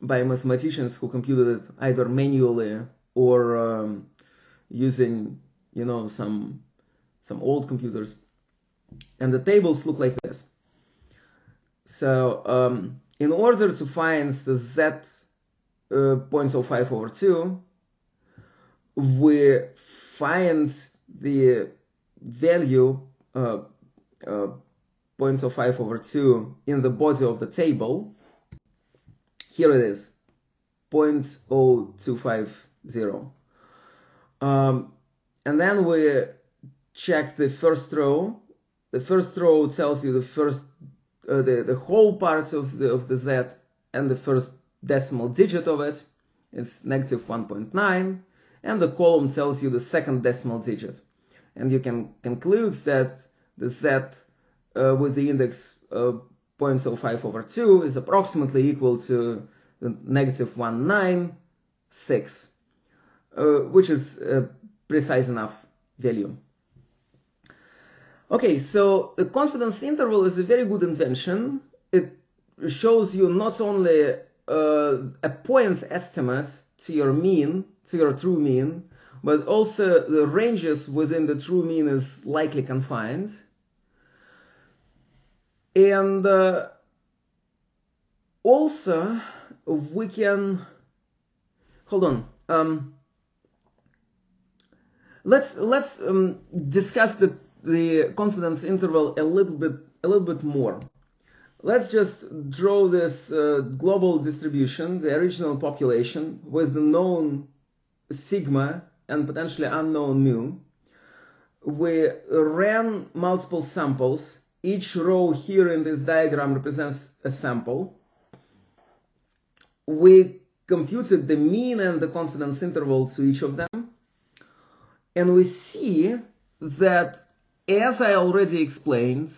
by mathematicians who computed it either manually or using, you know, some old computers. And the tables look like this. So in order to find the z 0.05 over 2, we find the value 0.05 over 2 in the body of the table. Here it is, 0.0250. And then we check the first row. The first row tells you the first, the whole part of the z and the first decimal digit of it. It's negative 1.9, and the column tells you the second decimal digit. And you can conclude that the z with the index 0.05 over 2 is approximately equal to the negative 196, which is a precise enough value. Okay, so the confidence interval is a very good invention. It shows you not only a point estimate to your mean, to your true mean, but also the ranges within the true mean is likely confined. And also we can, hold on, let's discuss the confidence interval a little bit more. Let's just draw this global distribution, the original population, with the known sigma and potentially unknown mu. We ran multiple samples. Each row here in this diagram represents a sample. We computed the mean and the confidence interval to each of them. And we see that, as I already explained,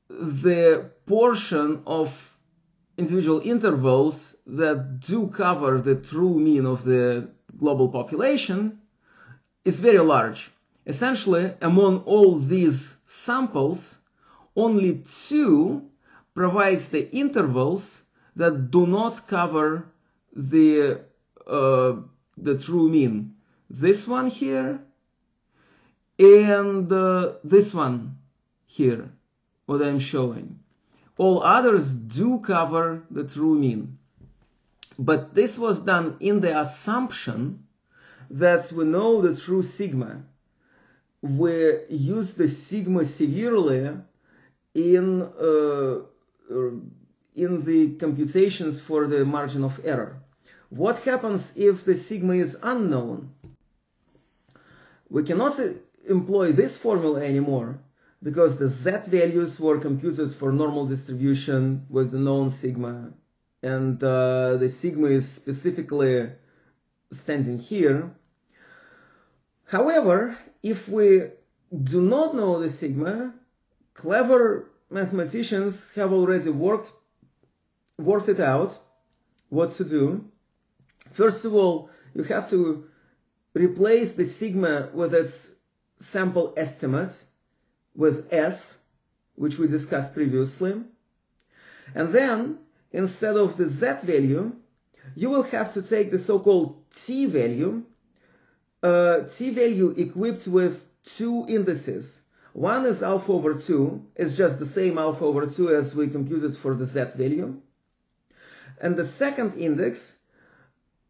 the portion of individual intervals that do cover the true mean of the global population is very large. Essentially, among all these samples, only 2 provides the intervals that do not cover the true mean. This one here and this one here, what I'm showing. All others do cover the true mean. But this was done in the assumption that we know the true sigma. We use the sigma severely in the computations for the margin of error. What happens if the sigma is unknown? We cannot employ this formula anymore because the z values were computed for normal distribution with the known sigma, and the sigma is specifically standing here. However, if we do not know the sigma, clever mathematicians have already worked it out what to do. First of all, you have to replace the sigma with its sample estimate with S, which we discussed previously. And then, instead of the Z value, you will have to take the so-called T value equipped with two indices. One is alpha over 2, it's just the same alpha over 2 as we computed for the Z value. And the second index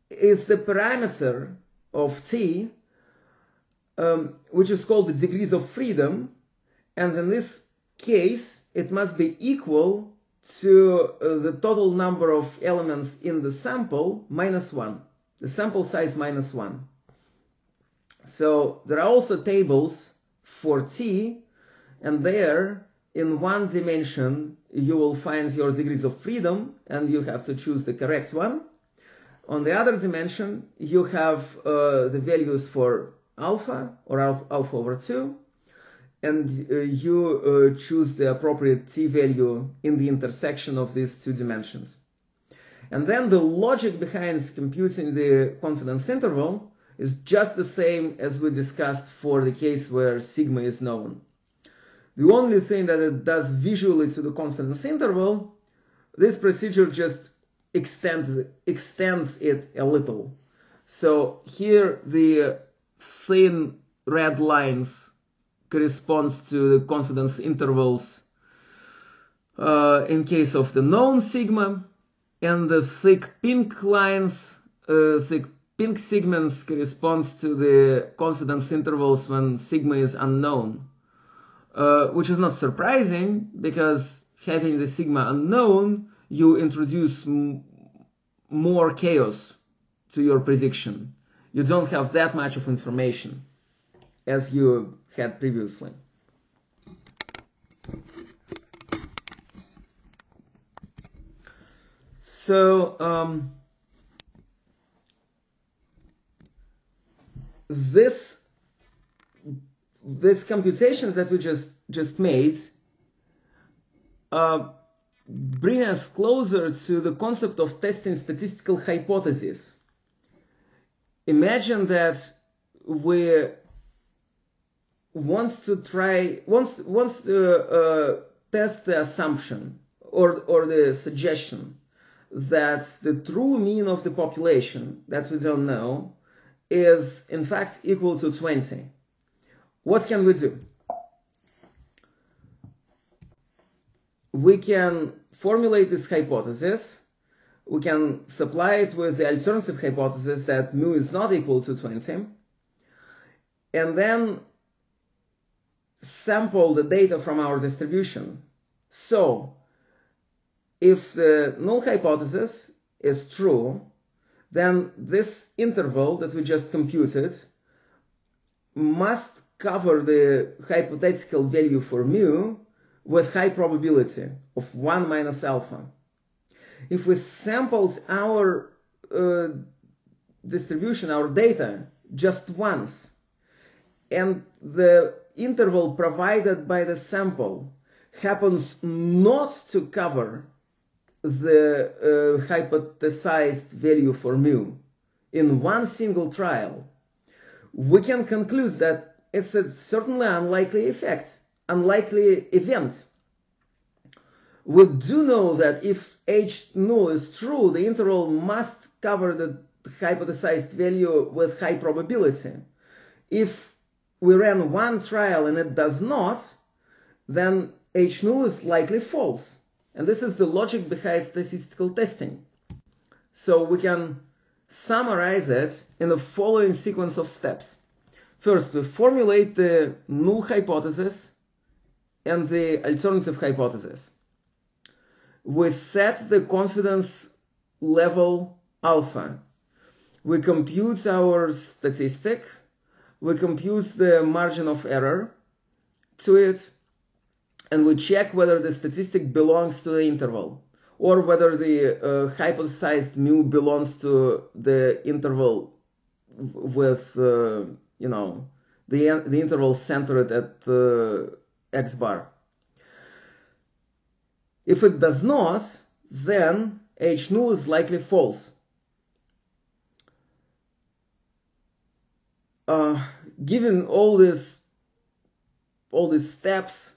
is the parameter of T, which is called the degrees of freedom. And in this case, it must be equal to the total number of elements in the sample minus 1, the sample size minus 1. So there are also tables for T, and there in one dimension you will find your degrees of freedom and you have to choose the correct one. On the other dimension you have the values for alpha or alpha over 2, and you choose the appropriate T value in the intersection of these two dimensions. And then the logic behind computing the confidence interval is just the same as we discussed for the case where sigma is known. The only thing that it does visually to the confidence interval, this procedure just extends it a little. So here the thin red lines corresponds to the confidence intervals in case of the known sigma, and the thick pink lines, thick pink segments corresponds to the confidence intervals when sigma is unknown, which is not surprising because having the sigma unknown, you introduce more chaos to your prediction. You don't have that much of information as you had previously. So this computations that we just made bring us closer to the concept of testing statistical hypotheses. Imagine that we wants to test the assumption or the suggestion that the true mean of the population that we don't know is in fact equal to 20. What can we do? We can formulate this hypothesis. We can supply it with the alternative hypothesis that mu is not equal to 20, and then sample the data from our distribution. So if the null hypothesis is true, then this interval that we just computed must cover the hypothetical value for mu with high probability of 1 minus alpha. If we sampled our distribution, our data, just once, and the interval provided by the sample happens not to cover the hypothesized value for mu in one single trial, we can conclude that it's a certainly unlikely event. We do know that if H null is true, the interval must cover the hypothesized value with high probability. If we ran one trial and it does not, then H null is likely false. And this is the logic behind statistical testing. So we can summarize it in the following sequence of steps. First, we formulate the null hypothesis and the alternative hypothesis. We set the confidence level alpha. We compute our statistic. We compute the margin of error to it. And we check whether the statistic belongs to the interval or whether the hypothesized mu belongs to the interval with, the interval centered at x bar. If it does not, then H null is likely false. Given all these all these steps,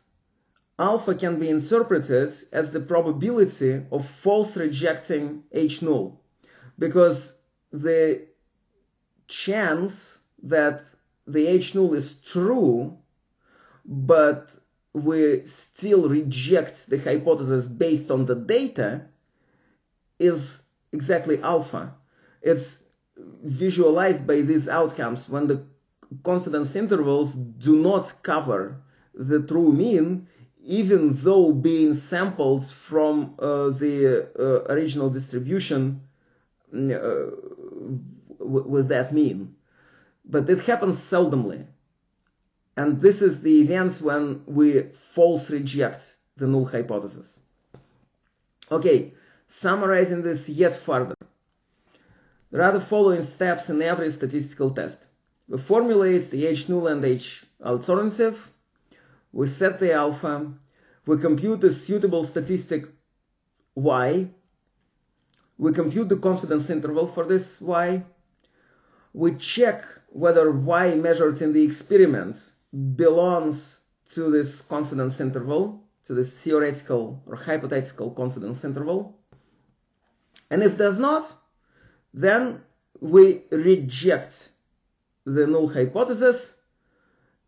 alpha can be interpreted as the probability of false rejecting H null, because the chance that the H null is true, but we still reject the hypothesis based on the data, is exactly alpha. It's visualized by these outcomes when the confidence intervals do not cover the true mean, even though being sampled from the original distribution with that mean. But it happens seldomly. And this is the events when we false reject the null hypothesis. Okay, summarizing this yet further. There are the following steps in every statistical test. We formulate the H null and H alternative. We set the alpha. We compute the suitable statistic Y. We compute the confidence interval for this Y. We check whether Y measured in the experiment belongs to this confidence interval, to this theoretical or hypothetical confidence interval. And if it does not, then we reject the null hypothesis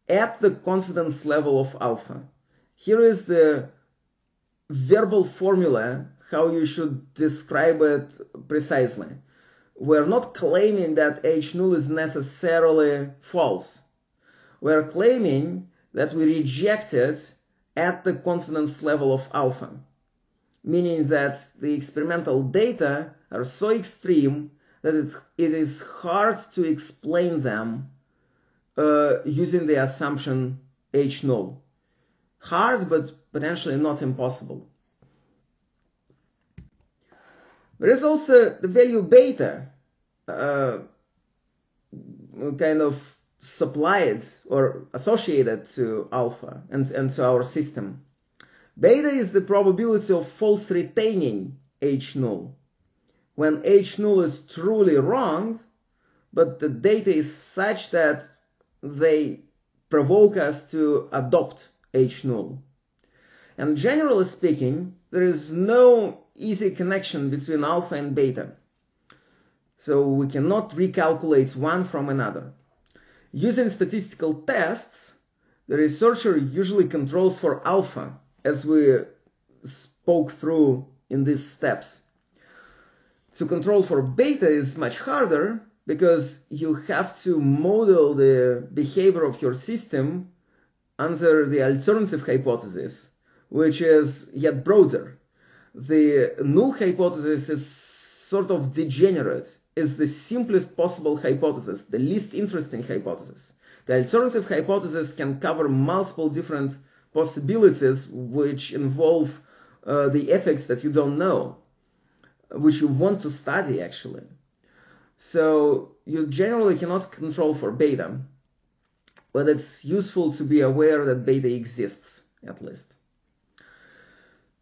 at the confidence level of alpha. Here is the verbal formula how you should describe it precisely. We're not claiming that H null is necessarily false. We're claiming that we reject it at the confidence level of alpha, meaning that the experimental data are so extreme that it is hard to explain them using the assumption H null. Hard, but potentially not impossible. There is also the value beta kind of supplied or associated to alpha and to our system. Beta is the probability of false retaining H null. When H null is truly wrong, but the data is such that they provoke us to adopt H null. And generally speaking, there is no easy connection between alpha and beta. So we cannot recalculate one from another. Using statistical tests, the researcher usually controls for alpha, as we spoke through in these steps. To control for beta is much harder because you have to model the behavior of your system under the alternative hypothesis, which is yet broader. The null hypothesis is sort of degenerate, is the simplest possible hypothesis, the least interesting hypothesis. The alternative hypothesis can cover multiple different possibilities which involve the effects that you don't know, which you want to study actually. So you generally cannot control for beta, but it's useful to be aware that beta exists at least.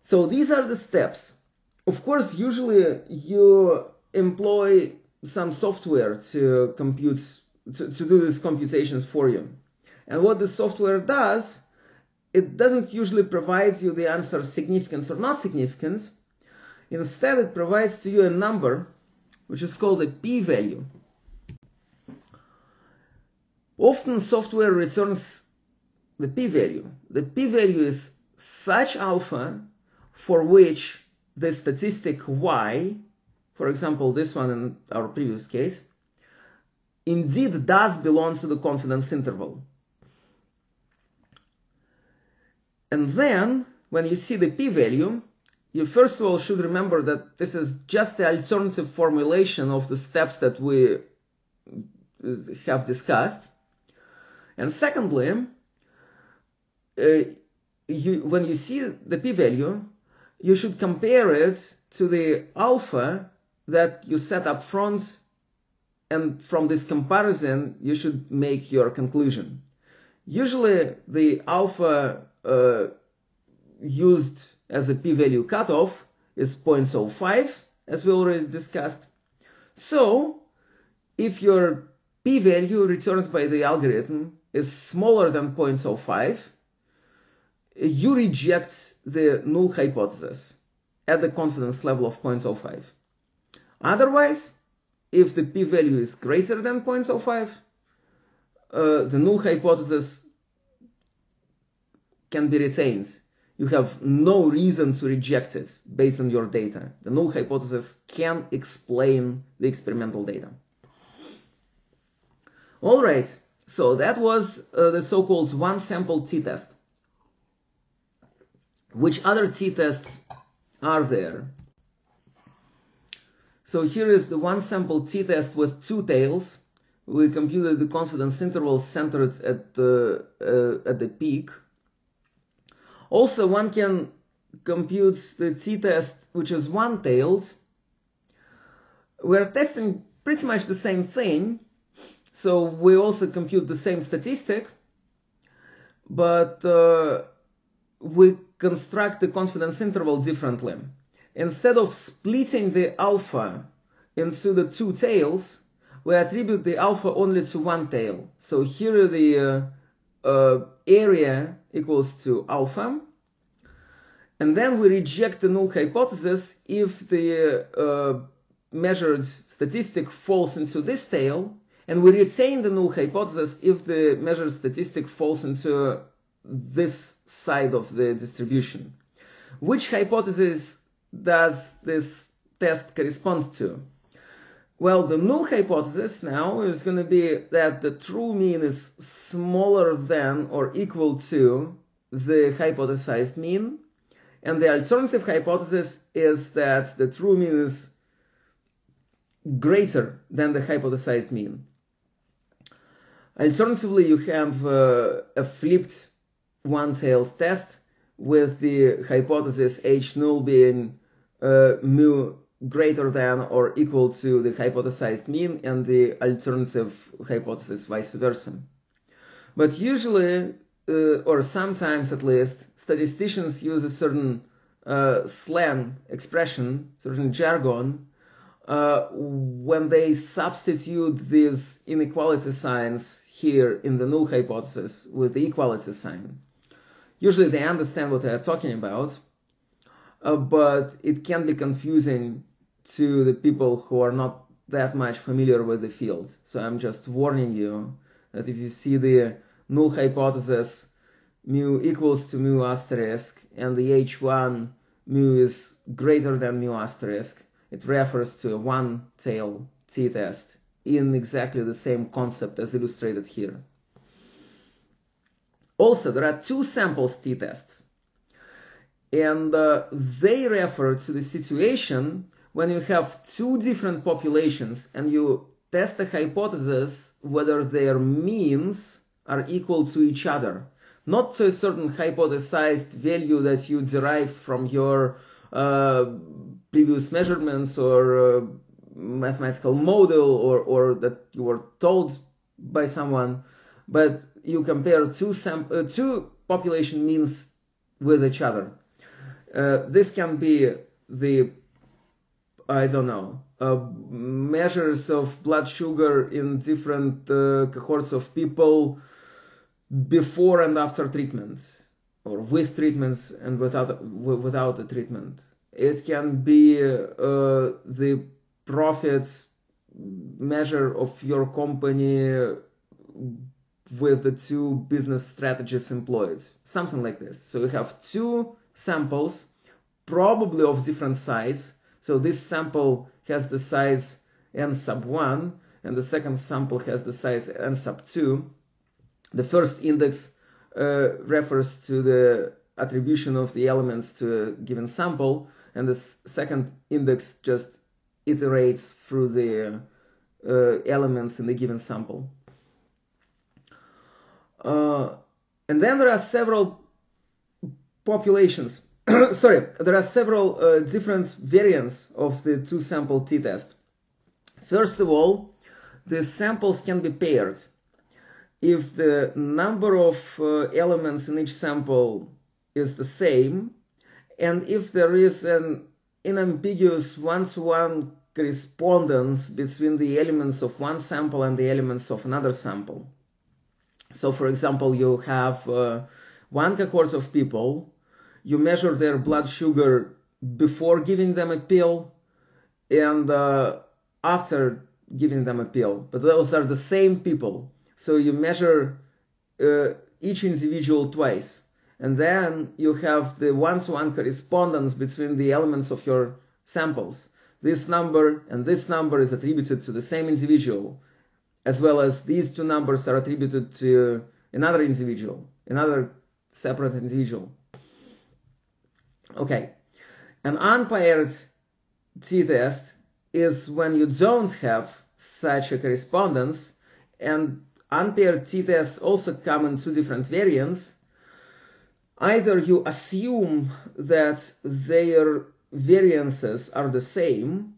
So these are the steps. Of course, usually you employ some software to compute, to do these computations for you. And what the software does, it doesn't usually provide you the answer significance or not significance. Instead, it provides to you a number which is called a p-value. Often software returns the p-value. The p-value is such alpha for which the statistic y, for example this one in our previous case, indeed does belong to the confidence interval. And then, when you see the p-value, you first of all should remember that this is just the alternative formulation of the steps that we have discussed. And secondly, when you see the p-value, you should compare it to the alpha that you set up front, and from this comparison you should make your conclusion. Usually the alpha used as a p-value cutoff is 0.05, as we already discussed. So if your p-value returned by the algorithm is smaller than 0.05, you reject the null hypothesis at the confidence level of 0.05. Otherwise, if the p-value is greater than 0.05, the null hypothesis can be retained. You have no reason to reject it based on your data. The null hypothesis can explain the experimental data. All right, so that was the so-called one-sample t-test. Which other t-tests are there? So here is the one-sample t-test with two tails. We computed the confidence interval centered at the peak. Also, one can compute the t-test which is one-tailed. We're testing pretty much the same thing, so we also compute the same statistic, but we construct the confidence interval differently. Instead of splitting the alpha into the two tails, we attribute the alpha only to one tail. So here the area equals to alpha, and then we reject the null hypothesis if the measured statistic falls into this tail, and we retain the null hypothesis if the measured statistic falls into this side of the distribution. Which hypothesis does this test correspond to? Well, the null hypothesis now is going to be that the true mean is smaller than or equal to the hypothesized mean, and the alternative hypothesis is that the true mean is greater than the hypothesized mean. Alternatively, you have a flipped one-tailed test with the hypothesis H null being mu greater than or equal to the hypothesized mean, and the alternative hypothesis vice versa. But usually, or sometimes at least, statisticians use a certain slang expression, certain jargon, when they substitute these inequality signs here in the null hypothesis with the equality sign. Usually they understand what they are talking about, but it can be confusing to the people who are not that much familiar with the field. So I'm just warning you that if you see the null hypothesis mu equals to mu asterisk and the H1 mu is greater than mu asterisk, it refers to a one-tail t-test in exactly the same concept as illustrated here. Also, there are two samples t-tests, and they refer to the situation when you have two different populations and you test a hypothesis whether their means are equal to each other, not to a certain hypothesized value that you derive from your previous measurements or mathematical model or that you were told by someone, but you compare two population means with each other. This can be the, I don't know, measures of blood sugar in different cohorts of people before and after treatment, or with treatments and without the treatment. It can be the profit measure of your company with the two business strategies employed, something like this. So we have two samples, probably of different size. So this sample has the size n sub 1, and the second sample has the size n sub 2. The first index refers to the attribution of the elements to a given sample, and the second index just iterates through the elements in the given sample. And then there are several populations. Sorry, there are several different variants of the two-sample t-test. First of all, the samples can be paired. If the number of elements in each sample is the same, and if there is an unambiguous one-to-one correspondence between the elements of one sample and the elements of another sample. So, for example, you have one cohort of people, you measure their blood sugar before giving them a pill and after giving them a pill, but those are the same people. So you measure each individual twice, and then you have the one-to-one correspondence between the elements of your samples. This number and this number is attributed to the same individual, as well as these two numbers are attributed to another individual, another separate individual. Okay, an unpaired t-test is when you don't have such a correspondence, and unpaired t-tests also come in two different variants. Either you assume that their variances are the same,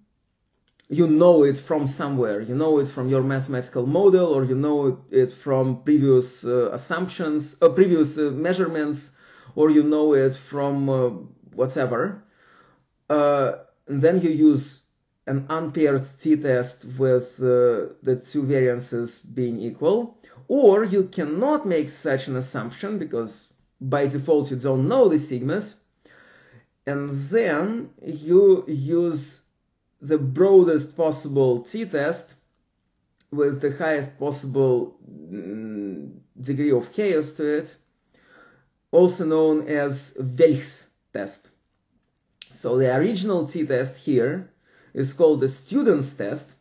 you know it from somewhere, you know it from your mathematical model, or you know it from previous assumptions, previous measurements, or you know it from whatever. And then you use an unpaired t-test with the two variances being equal. Or you cannot make such an assumption because by default you don't know the sigmas, and then you use the broadest possible t-test with the highest possible degree of chaos to it, also known as Welch's test. So the original t-test here is called the student's test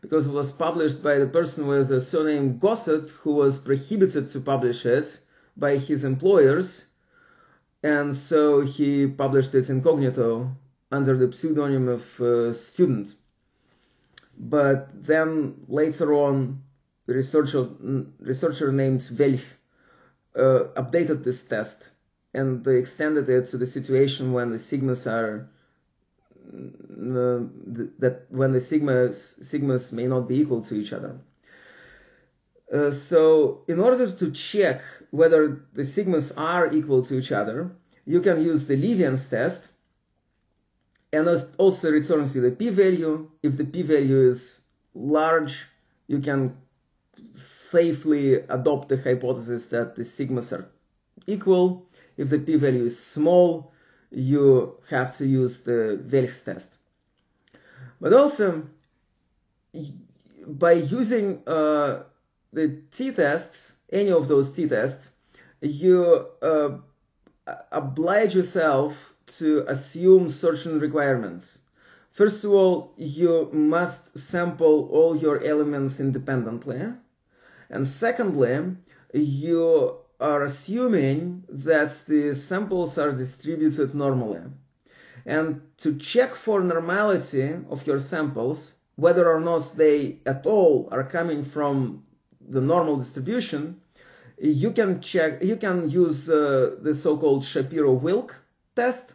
because it was published by the person with the surname Gaussian, who was prohibited to publish it by his employers, and so he published it incognito under the pseudonym of student. But then later on, the researcher named Welch updated this test and they extended it to the situation when the sigmas are when the sigmas may not be equal to each other. So in order to check whether the sigmas are equal to each other, you can use the Levian's test, and it also returns you the p-value. If the p-value is large, you can safely adopt the hypothesis that the sigmas are equal. If the p-value is small, you have to use the Welch's test. But also, by using the t-tests, any of those t-tests, you oblige yourself to assume certain requirements. First of all, you must sample all your elements independently. And secondly, you are assuming that the samples are distributed normally. And to check for normality of your samples, whether or not they at all are coming from the normal distribution, you can use the so-called Shapiro-Wilk test.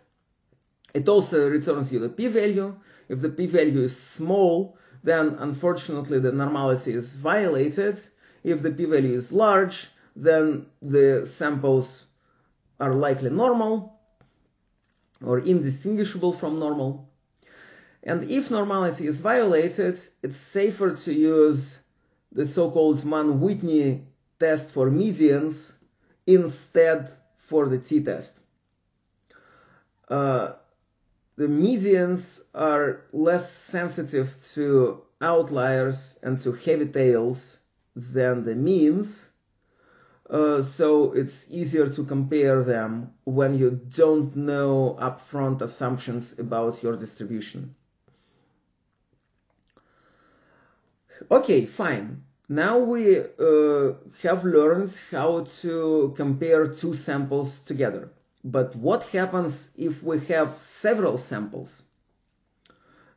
It also returns you the p-value. If the p-value is small, then unfortunately the normality is violated. If the p-value is large, then the samples are likely normal or indistinguishable from normal. And if normality is violated, it's safer to use the so-called Mann-Whitney test for medians instead for the t-test. The medians are less sensitive to outliers and to heavy tails than the means, so it's easier to compare them when you don't know upfront assumptions about your distribution. Okay, fine. Now we have learned how to compare two samples together. But what happens if we have several samples?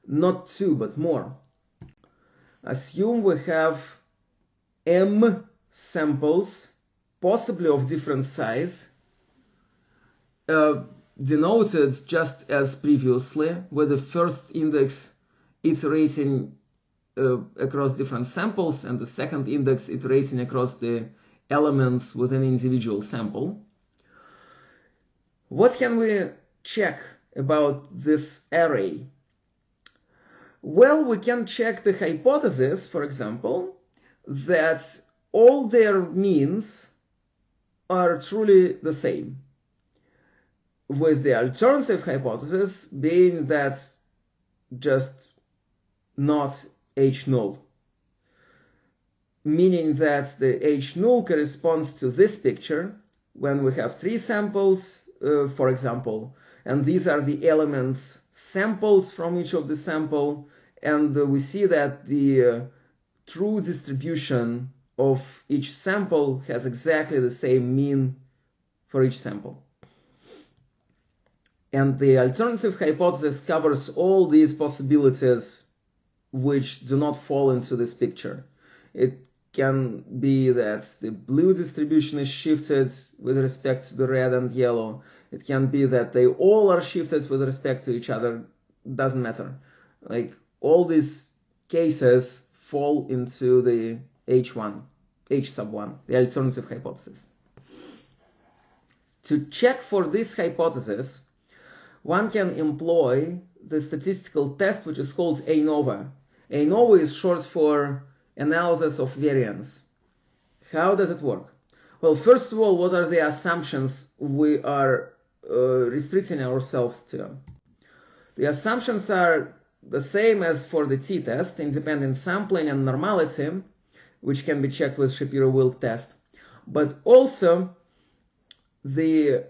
Not two, but more. Assume we have m samples, possibly of different size, denoted just as previously, with the first index iterating across different samples and the second index iterating across the elements within an individual sample. What can we check about this array? Well, we can check the hypothesis, for example, that all their means are truly the same, with the alternative hypothesis being that just not H null, meaning that the H null corresponds to this picture when we have three samples, for example, and these are the elements samples from each of the sample, and we see that the true distribution of each sample has exactly the same mean for each sample. And the alternative hypothesis covers all these possibilities which do not fall into this picture. It can be that the blue distribution is shifted with respect to the red and yellow. It can be that they all are shifted with respect to each other. Doesn't matter. Like, all these cases fall into the H sub 1, the alternative hypothesis. To check for this hypothesis, one can employ the statistical test which is called ANOVA. ANOVA is short for analysis of variance. How does it work? Well, first of all, what are the assumptions we are restricting ourselves to? The assumptions are the same as for the t-test, independent sampling and normality, which can be checked with Shapiro-Wilk test. But also, the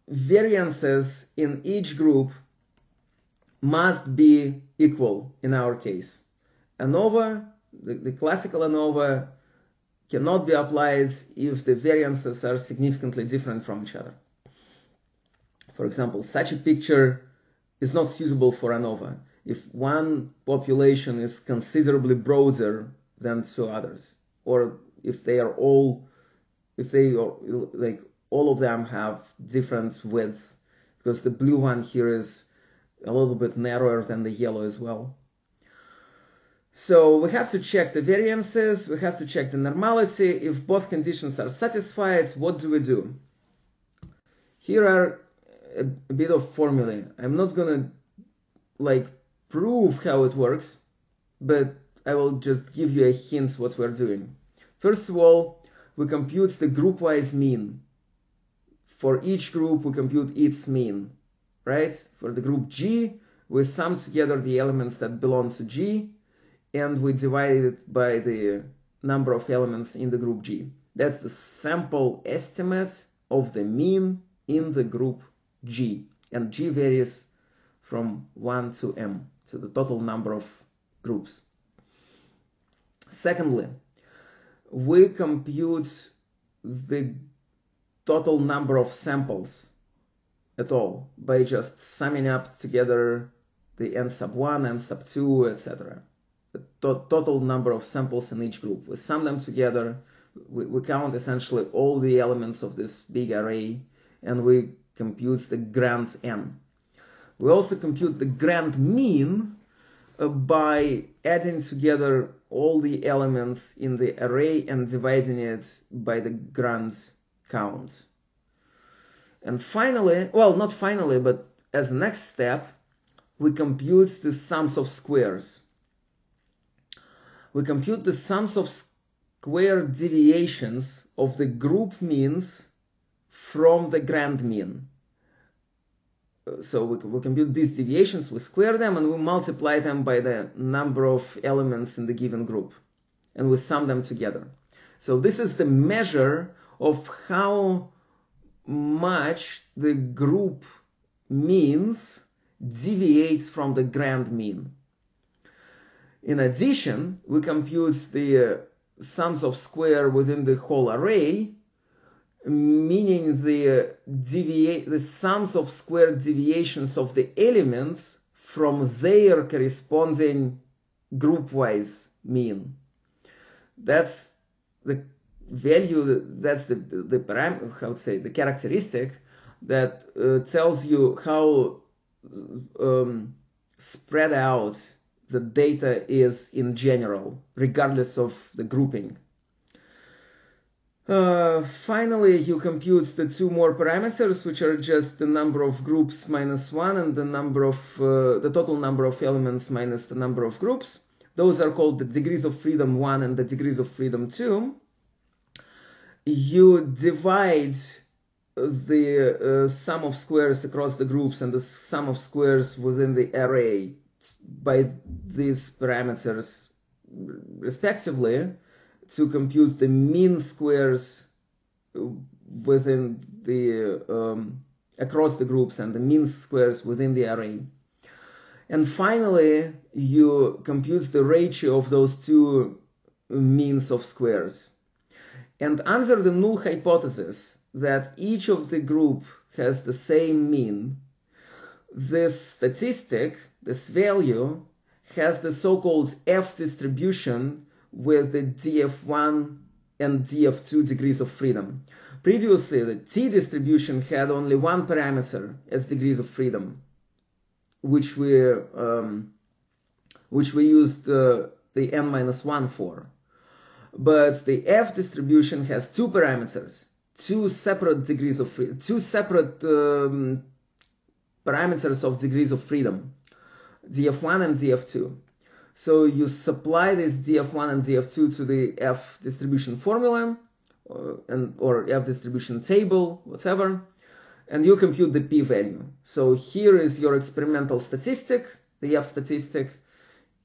variances in each group must be equal in our case. ANOVA, the classical ANOVA, cannot be applied if the variances are significantly different from each other. For example, such a picture is not suitable for ANOVA if one population is considerably broader than two others, or if they are all, like all of them have different width, because the blue one here is a little bit narrower than the yellow as well. So we have to check the variances, we have to check the normality. If both conditions are satisfied, what do we do? Here are a bit of formulae. I'm not gonna prove how it works, but I will just give you a hint what we're doing. First of all, we compute the group-wise mean. For each group, we compute its mean, right? For the group G, we sum together the elements that belong to G, and we divide it by the number of elements in the group G. That's the sample estimate of the mean in the group G. And G varies from 1 to m, so the total number of groups. Secondly, we compute the total number of samples at all by just summing up together the n sub 1, n sub 2, etc. The total number of samples in each group. We sum them together, we count essentially all the elements of this big array, and we compute the grand n. We also compute the grand mean by adding together all the elements in the array and dividing it by the grand count. And finally, well, not finally, but as a next step, we compute the sums of squares. We compute the sums of square deviations of the group means from the grand mean. So we compute these deviations, we square them, and we multiply them by the number of elements in the given group. And we sum them together. So this is the measure of how much the group means deviates from the grand mean. In addition, we compute the sums of square within the whole array, meaning the sums of square deviations of the elements from their corresponding group-wise mean. That's the value, that's the parameter, how to say, the characteristic that tells you how spread out the data is in general, regardless of the grouping. Finally, you compute the two more parameters, which are just the number of groups minus 1 and the number of the total number of elements minus the number of groups. Those are called the degrees of freedom 1 and the degrees of freedom 2. you divide the sum of squares across the groups and the sum of squares within the array by these parameters respectively to compute the mean squares within the across the groups and the mean squares within the array. And finally, you compute the ratio of those two means of squares. And under the null hypothesis that each of the group has the same mean, this statistic, this value, has the so-called F distribution with the df1 and df2 degrees of freedom. Previously, the T distribution had only one parameter as degrees of freedom, which we used the n-1 for. But the F distribution has two parameters, two separate degrees of freedom, two separate parameters of degrees of freedom, df1 and df2. So you supply this df1 and df2 to the F distribution formula or F distribution table, whatever, and you compute the p-value. So here is your experimental statistic, the F statistic.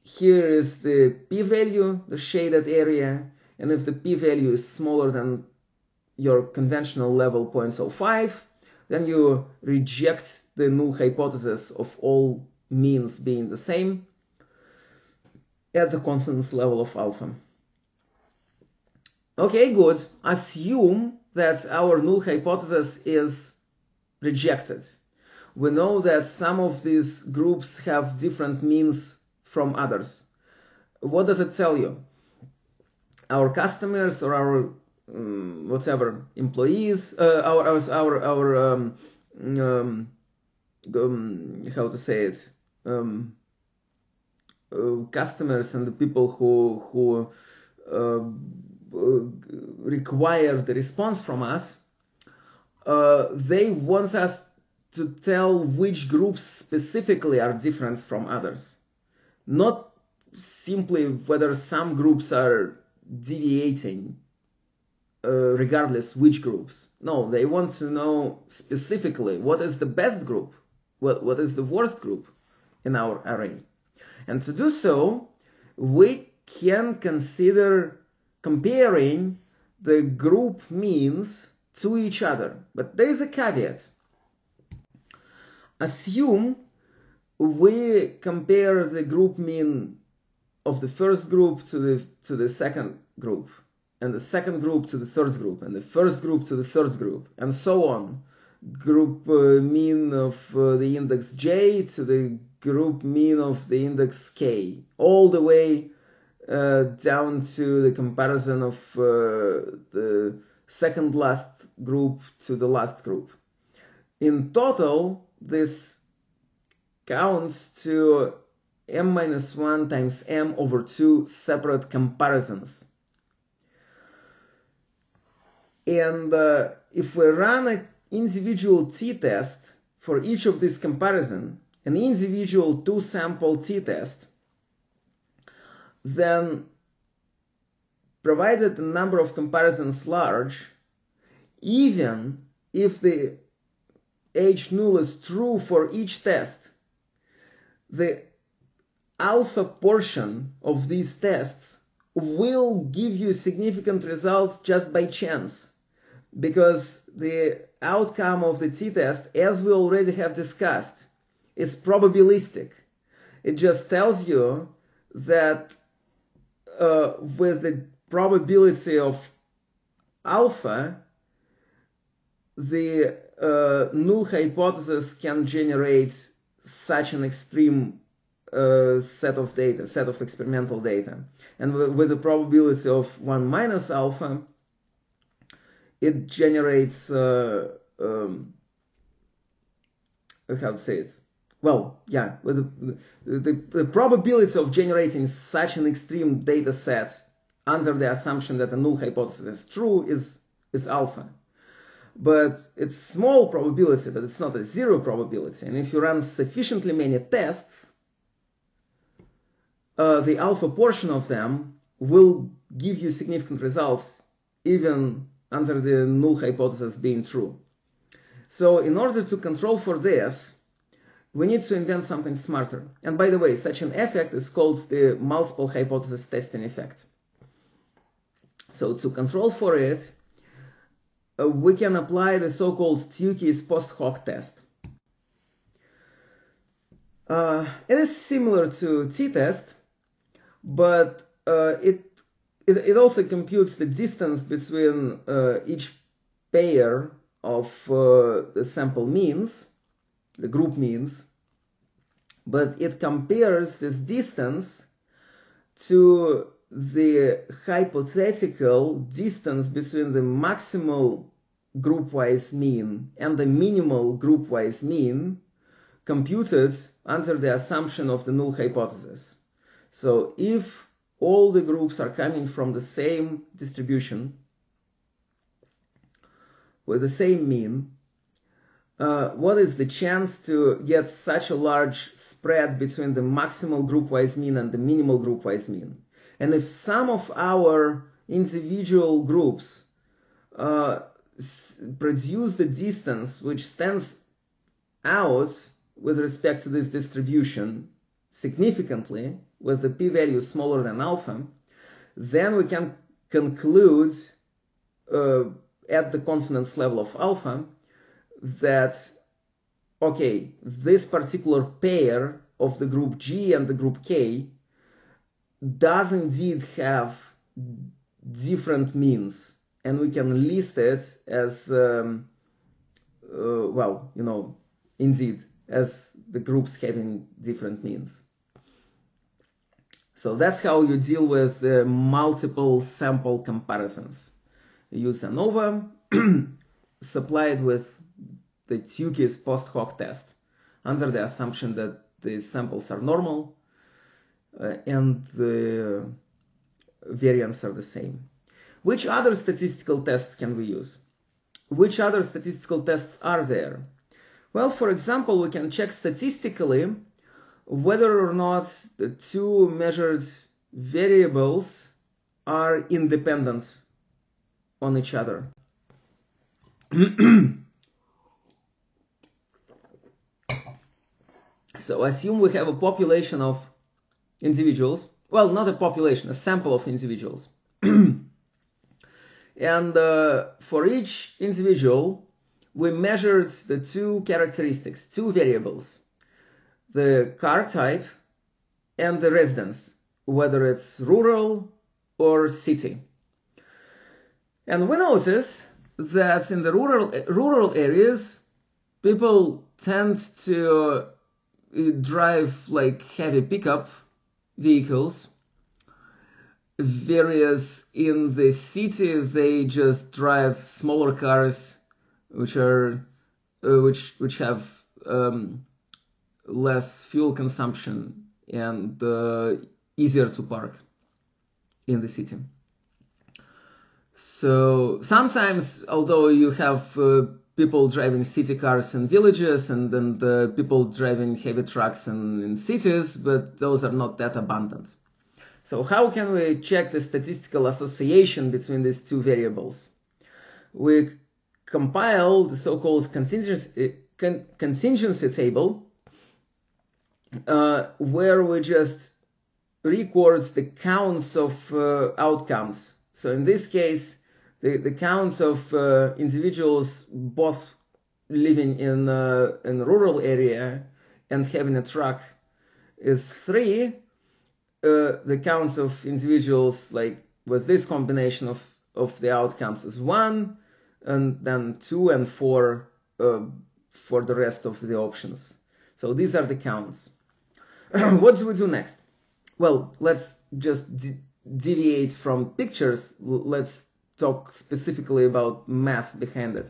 Here is the p-value, the shaded area, and if the p-value is smaller than your conventional level 0.05, then you reject the null hypothesis of all means being the same at the confidence level of alpha. Okay, good. Assume that our null hypothesis is rejected. We know that some of these groups have different means from others. What does it tell you? Our customers or our whatever employees, how to say it, customers and the people who require the response from us, they want us to tell which groups specifically are different from others, not simply whether some groups are deviating regardless which groups. No, they want to know specifically what is the best group, what is the worst group in our array. And to do so, we can consider comparing the group means to each other. But there is a caveat. Assume we compare the group mean of the first group to the second group, and the second group to the third group, and the first group to the third group, and so on. Group mean of the index j to the group mean of the index k, all the way down to the comparison of the second last group to the last group. In total, this counts to m-1 times m over 2 separate comparisons. And if we run an individual t-test for each of these comparisons, an individual two-sample t-test, then provided the number of comparisons large, even if the H null is true for each test, the alpha portion of these tests will give you significant results just by chance, because the outcome of the t-test, as we already have discussed, is probabilistic. It just tells you that with the probability of alpha, the null hypothesis can generate such an extreme set of data, set of experimental data. And with the probability of 1 minus alpha, it generates, how to say it? Well, yeah, with the probability of generating such an extreme data set under the assumption that the null hypothesis is true is alpha. But it's small probability, but it's not a zero probability. And if you run sufficiently many tests, the alpha portion of them will give you significant results, even under the null hypothesis being true. So in order to control for this, we need to invent something smarter. And by the way, such an effect is called the multiple hypothesis testing effect. So to control for it, we can apply the so-called Tukey's post hoc test. It is similar to t-test, but it also computes the distance between each pair of the sample means, the group means, but it compares this distance to the hypothetical distance between the maximal group-wise mean and the minimal group-wise mean computed under the assumption of the null hypothesis. So if all the groups are coming from the same distribution with the same mean, what is the chance to get such a large spread between the maximal group-wise mean and the minimal group-wise mean? And if some of our individual groups produce the distance which stands out with respect to this distribution significantly, with the p-value smaller than alpha, then we can conclude at the confidence level of alpha that, okay, this particular pair of the group G and the group K does indeed have different means, and we can list it as, well, you know, indeed, as the groups having different means. So that's how you deal with the multiple sample comparisons. You use ANOVA, supplied with the Tukey's post hoc test under the assumption that the samples are normal and the variants are the same. Which other statistical tests can we use? Which other statistical tests are there? Well, for example, we can check statistically whether or not the two measured variables are independent on each other. So assume we have a population of individuals, well, not a population, a sample of individuals. And for each individual, we measured the two characteristics, two variables, the car type and the residence, whether it's rural or city. And we notice that in the rural areas, people tend to drive like heavy pickup vehicles, whereas in the city they just drive smaller cars which are which have less fuel consumption and easier to park in the city. So sometimes, although you have people driving city cars in villages and then the people driving heavy trucks in cities, but those are not that abundant. So how can we check the statistical association between these two variables? We compile the so-called contingency table, where we just record the counts of outcomes. So in this case, the counts of individuals both living in a rural area and having a truck is 3. The counts of individuals like with this combination of the outcomes is 1, and then 2 and 4 for the rest of the options. So these are the counts. What do we do next? Well, let's just deviate from pictures. Let's talk specifically about math behind it.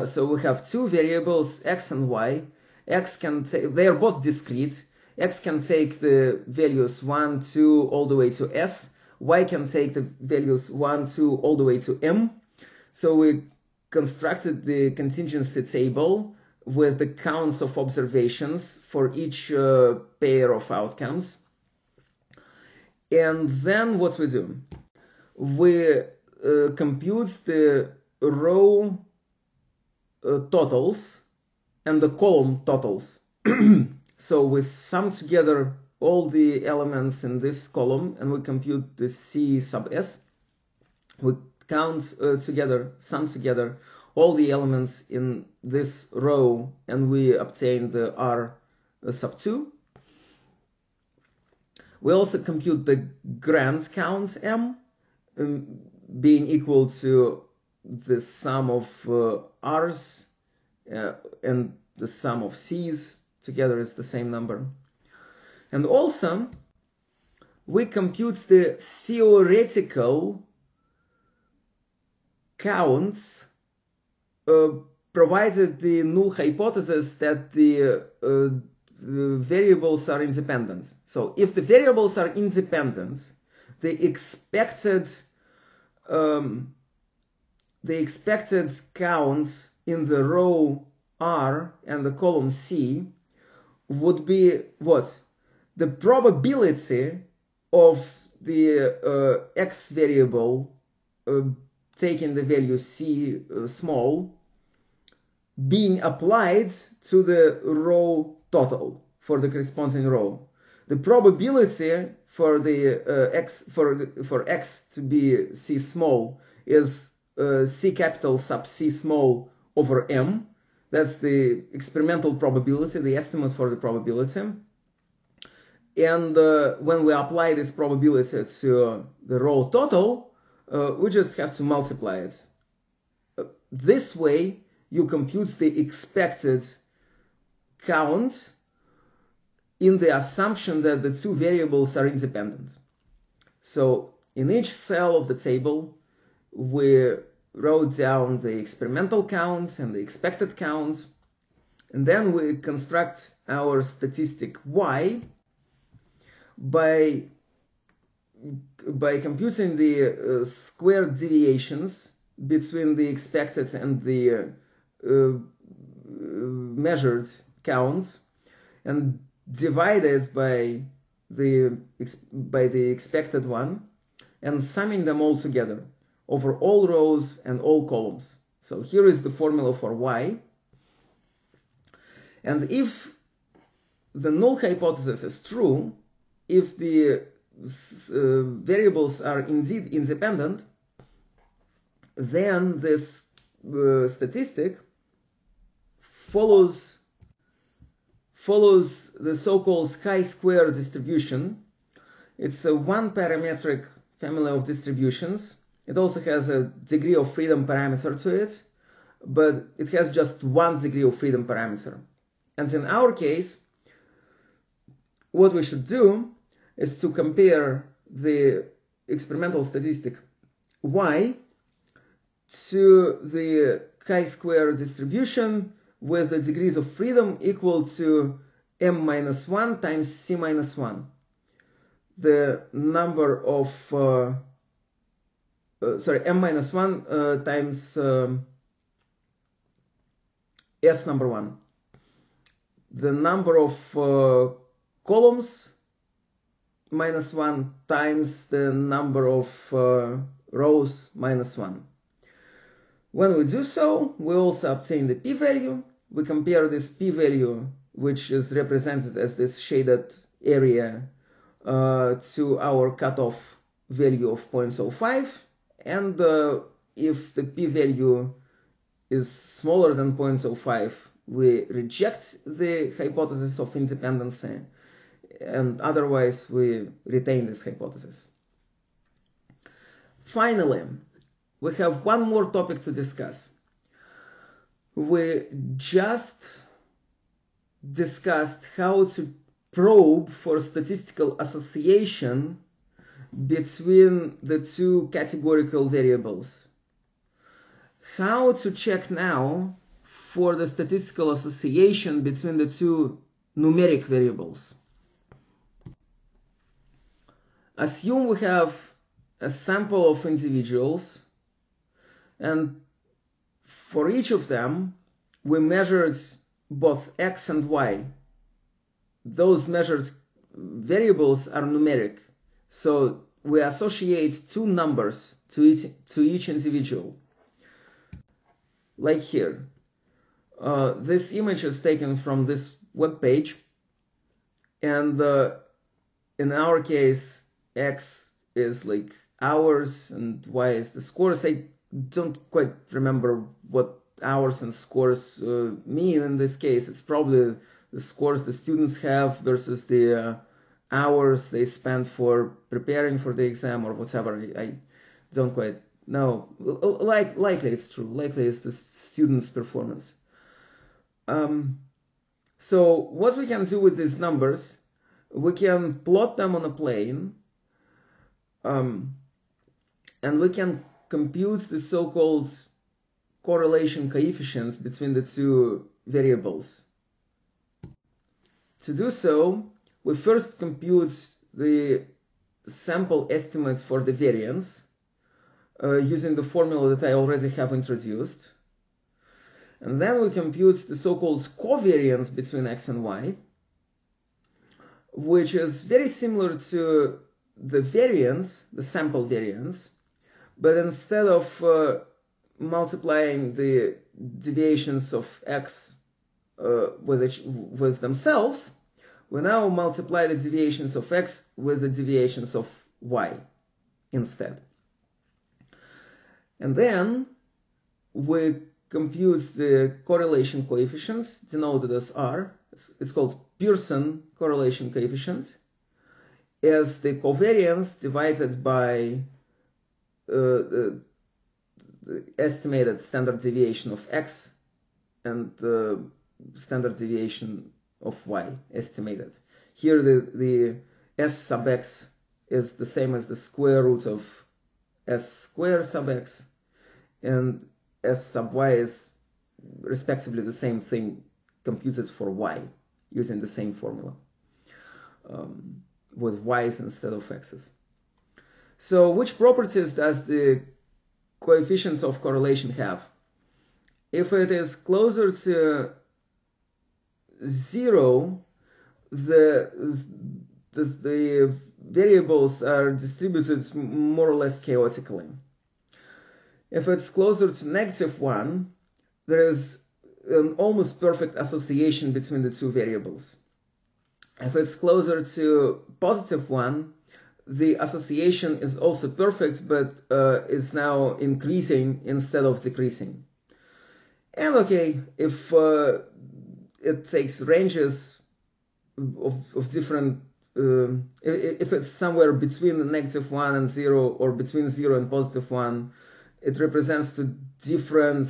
So we have two variables, x and y. X can take, they are both discrete. X can take the values 1, 2, all the way to s. Y can take the values 1, 2, all the way to m. So we constructed the contingency table with the counts of observations for each pair of outcomes. And then what we do? We computes the row totals and the column totals. So we sum together all the elements in this column and we compute the C sub S. We count sum together all the elements in this row and we obtain the R sub 2. We also compute the grand count M being equal to the sum of R's and the sum of C's together is the same number. And also we compute the theoretical counts provided the null hypothesis that the variables are independent. So if the variables are independent, the expected counts in the row R and the column C would be what? The probability of the x variable taking the value C small being applied to the row total for the corresponding row. The probability for the for x to be C small is C capital sub C small over M. That's the experimental probability, the estimate for the probability. And when we apply this probability to the row total, we just have to multiply it. This way, you compute the expected count in the assumption that the two variables are independent. So in each cell of the table, we wrote down the experimental count and the expected count, and then we construct our statistic Y by computing the squared deviations between the expected and the measured counts, and divide it by the expected one, and summing them all together over all rows and all columns. So here is the formula for Y. And if the null hypothesis is true, if the variables are indeed independent, then this statistic follows the so-called chi-square distribution. It's a one-parametric family of distributions. It also has a degree of freedom parameter to it, but it has just one degree of freedom parameter. And in our case, what we should do is to compare the experimental statistic Y to the chi-square distribution with the degrees of freedom equal to m-1 times c-1. The number of m-1 times s number 1. The number of columns -1 times the number of rows -1. When we do so, we also obtain the p-value. We compare this p-value, which is represented as this shaded area, to our cutoff value of 0.05. And if the p-value is smaller than 0.05, we reject the hypothesis of independency, and otherwise we retain this hypothesis. Finally, we have one more topic to discuss. We just discussed how to probe for statistical association between the two categorical variables. How to check now for the statistical association between the two numeric variables? Assume we have a sample of individuals, and for each of them we measured both x and y. Those measured variables are numeric, so we associate two numbers to each individual. Like here. This image is taken from this web page, and in our case, X is like hours and Y is the scores. I don't quite remember what hours and scores mean in this case. It's probably the scores the students have versus the hours they spend for preparing for the exam or whatever. I don't quite know. Likely it's true. Likely it's the student's performance. So what we can do with these numbers, we can plot them on a plane, and we can compute the so-called correlation coefficients between the two variables. To do so, we first compute the sample estimates for the variance using the formula that I already have introduced. And then we compute the so-called covariance between X and Y, which is very similar to the variance, the sample variance, but instead of multiplying the deviations of X with themselves, we now multiply the deviations of X with the deviations of Y instead. And then we compute the correlation coefficients denoted as R. It's called Pearson correlation coefficient as the covariance divided by the estimated standard deviation of X and the standard deviation of Y estimated. Here the S sub X is the same as the square root of S square sub X, and S sub Y is respectively the same thing computed for Y using the same formula with Y's instead of X's. So which properties does the coefficient of correlation have? If it is closer to 0, the variables are distributed more or less chaotically. If it's closer to -1, there is an almost perfect association between the two variables. If it's closer to +1, the association is also perfect, but is now increasing instead of decreasing. And okay, if it takes ranges of different, if it's somewhere between the -1 and 0, or between 0 and +1, it represents the different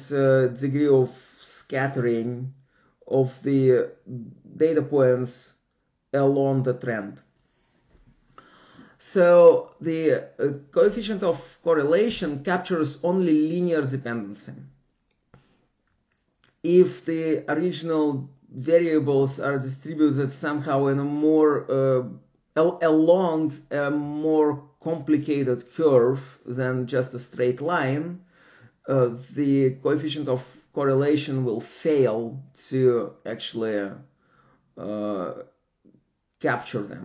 degree of scattering of the data points along the trend. So the coefficient of correlation captures only linear dependency. If the original variables are distributed somehow in a more along a more complicated curve than just a straight line, the coefficient of correlation will fail to actually capture them.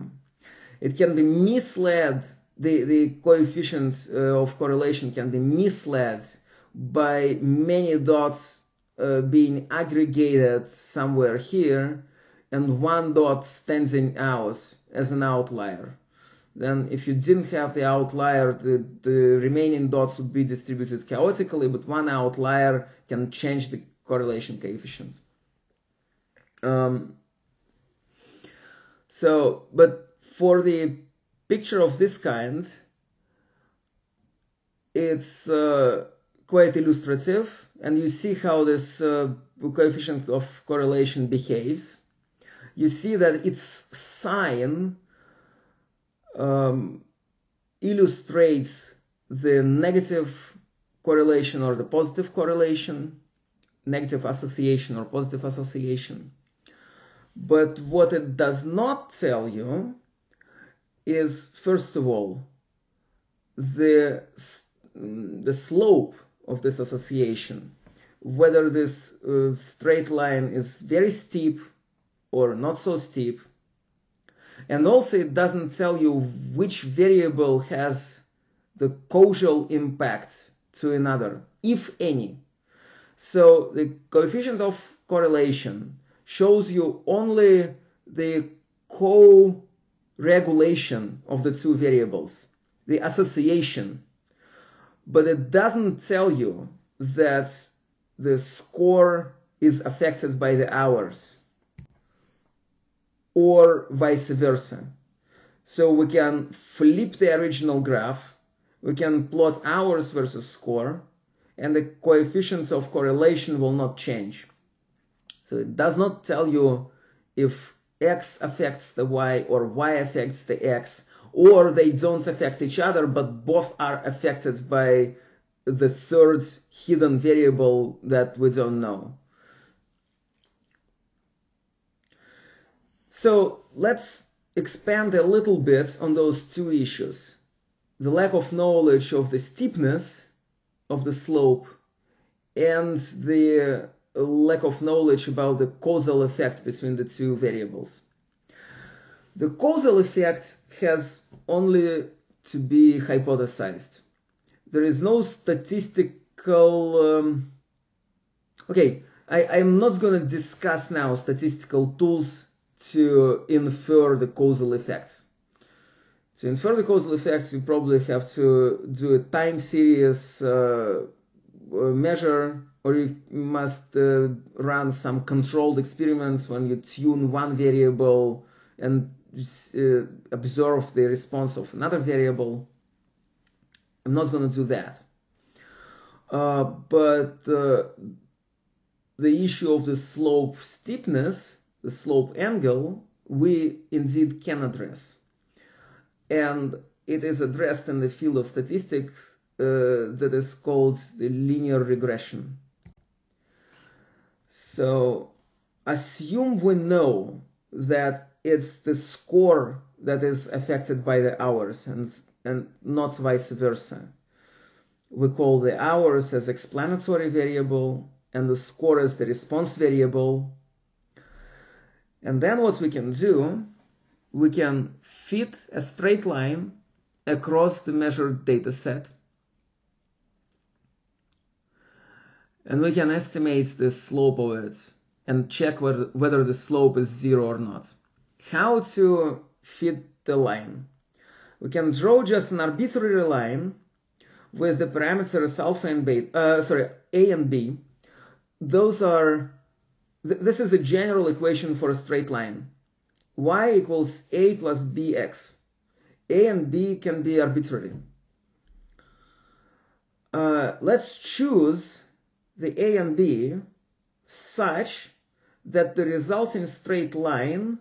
It can be misled, the coefficient of correlation can be misled by many dots being aggregated somewhere here and one dot standing out as an outlier. Then if you didn't have the outlier, the remaining dots would be distributed chaotically, but one outlier can change the correlation coefficient. But for the picture of this kind, it's quite illustrative, and you see how this coefficient of correlation behaves. You see that its sign illustrates the negative correlation or the positive correlation, negative association or positive association. But what it does not tell you is, first of all, the slope of this association, whether this straight line is very steep or not so steep. And also it doesn't tell you which variable has the causal impact to another, if any. So the coefficient of correlation shows you only the co-regulation of the two variables, the association, but it doesn't tell you that the score is affected by the hours or vice versa. So we can flip the original graph, we can plot hours versus score, and the coefficients of correlation will not change. So it does not tell you if X affects the Y or Y affects the X, or they don't affect each other, but both are affected by the third hidden variable that we don't know. So let's expand a little bit on those two issues. The lack of knowledge of the steepness of the slope and the lack of knowledge about the causal effect between the two variables. The causal effect has only to be hypothesized. There is no statistical... I'm not going to discuss now statistical tools to infer the causal effects. To infer the causal effects, you probably have to do a time series measure, or you must run some controlled experiments when you tune one variable and observe the response of another variable. I'm not going to do that. But the issue of the slope steepness, the slope angle, we indeed can address. And it is addressed in the field of statistics that is called the linear regression. So assume we know that it's the score that is affected by the hours and not vice versa. We call the hours as explanatory variable and the score as the response variable. And then what we can do, we can fit a straight line across the measured data set. And we can estimate the slope of it and check whether the slope is 0 or not. How to fit the line? We can draw just an arbitrary line with the parameters alpha and beta, A and B. This is a general equation for a straight line. Y equals A plus bx. A and B can be arbitrary. Let's choose the A and B such that the resulting straight line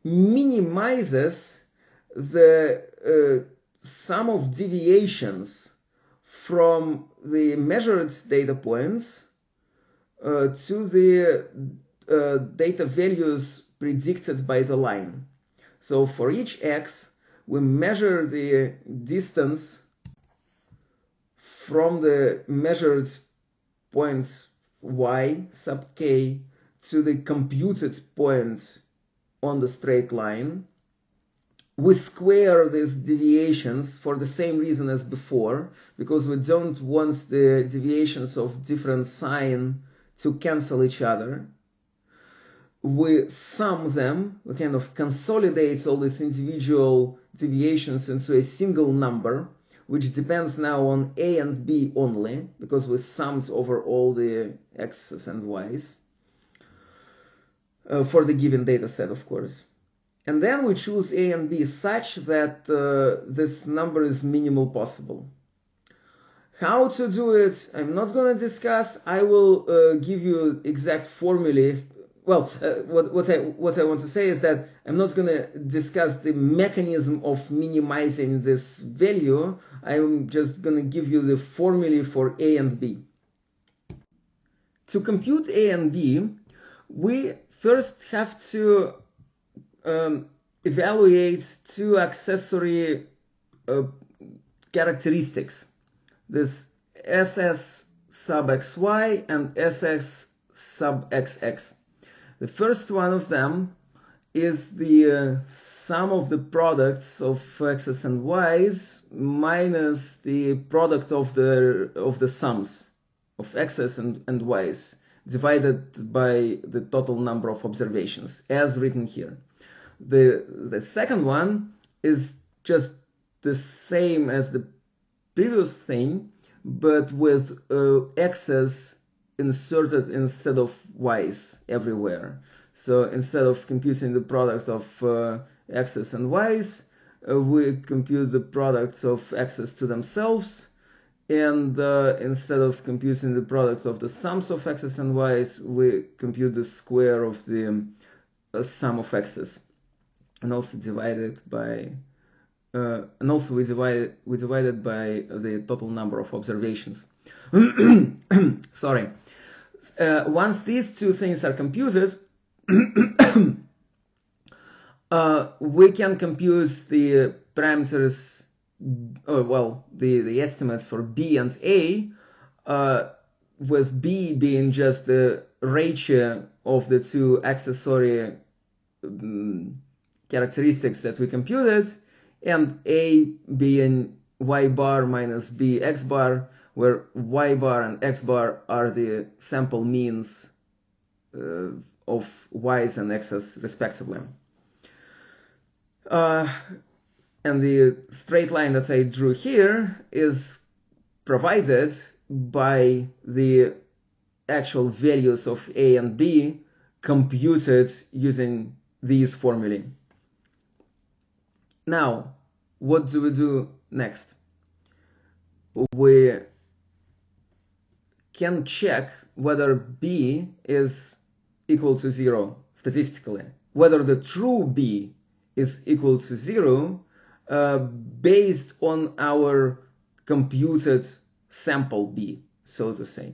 minimizes the sum of deviations from the measured data points to the data values predicted by the line. So for each x, we measure the distance from the measured points y sub k to the computed point on the straight line. We square these deviations for the same reason as before, because we don't want the deviations of different sign to cancel each other. We sum them, we kind of consolidate all these individual deviations into a single number, which depends now on A and B only, because we summed over all the x's and y's for the given data set, of course. And then we choose A and B such that this number is minimal possible. How to do it, I'm not going to discuss. I will give you exact formulae. Well, what I want to say is that I'm not going to discuss the mechanism of minimizing this value. I'm just going to give you the formulae for A and B. To compute A and B, we first have to evaluate two accessory characteristics, this SS sub xy and SS sub xx. The first one of them is the sum of the products of x's and y's minus the product of the sums of x's and y's divided by the total number of observations, as written here. The second one is just the same as the previous thing, but with x's inserted instead of y's everywhere. So instead of computing the product of x's and y's, we compute the products of x's to themselves, and instead of computing the product of the sums of x's and y's, we compute the square of the sum of x's, and also divided by and also we divided by the total number of observations. Sorry. Once these two things are computed, we can compute the parameters, well, the estimates for b and a, with b being just the ratio of the two accessory characteristics that we computed, and a being y bar minus b x bar, where y bar and x bar are the sample means of y's and x's respectively. And the straight line that I drew here is provided by the actual values of a and b computed using these formulae. Now, what do we do next? We can check whether b is equal to 0 statistically, whether the true b is equal to 0 based on our computed sample b, so to say.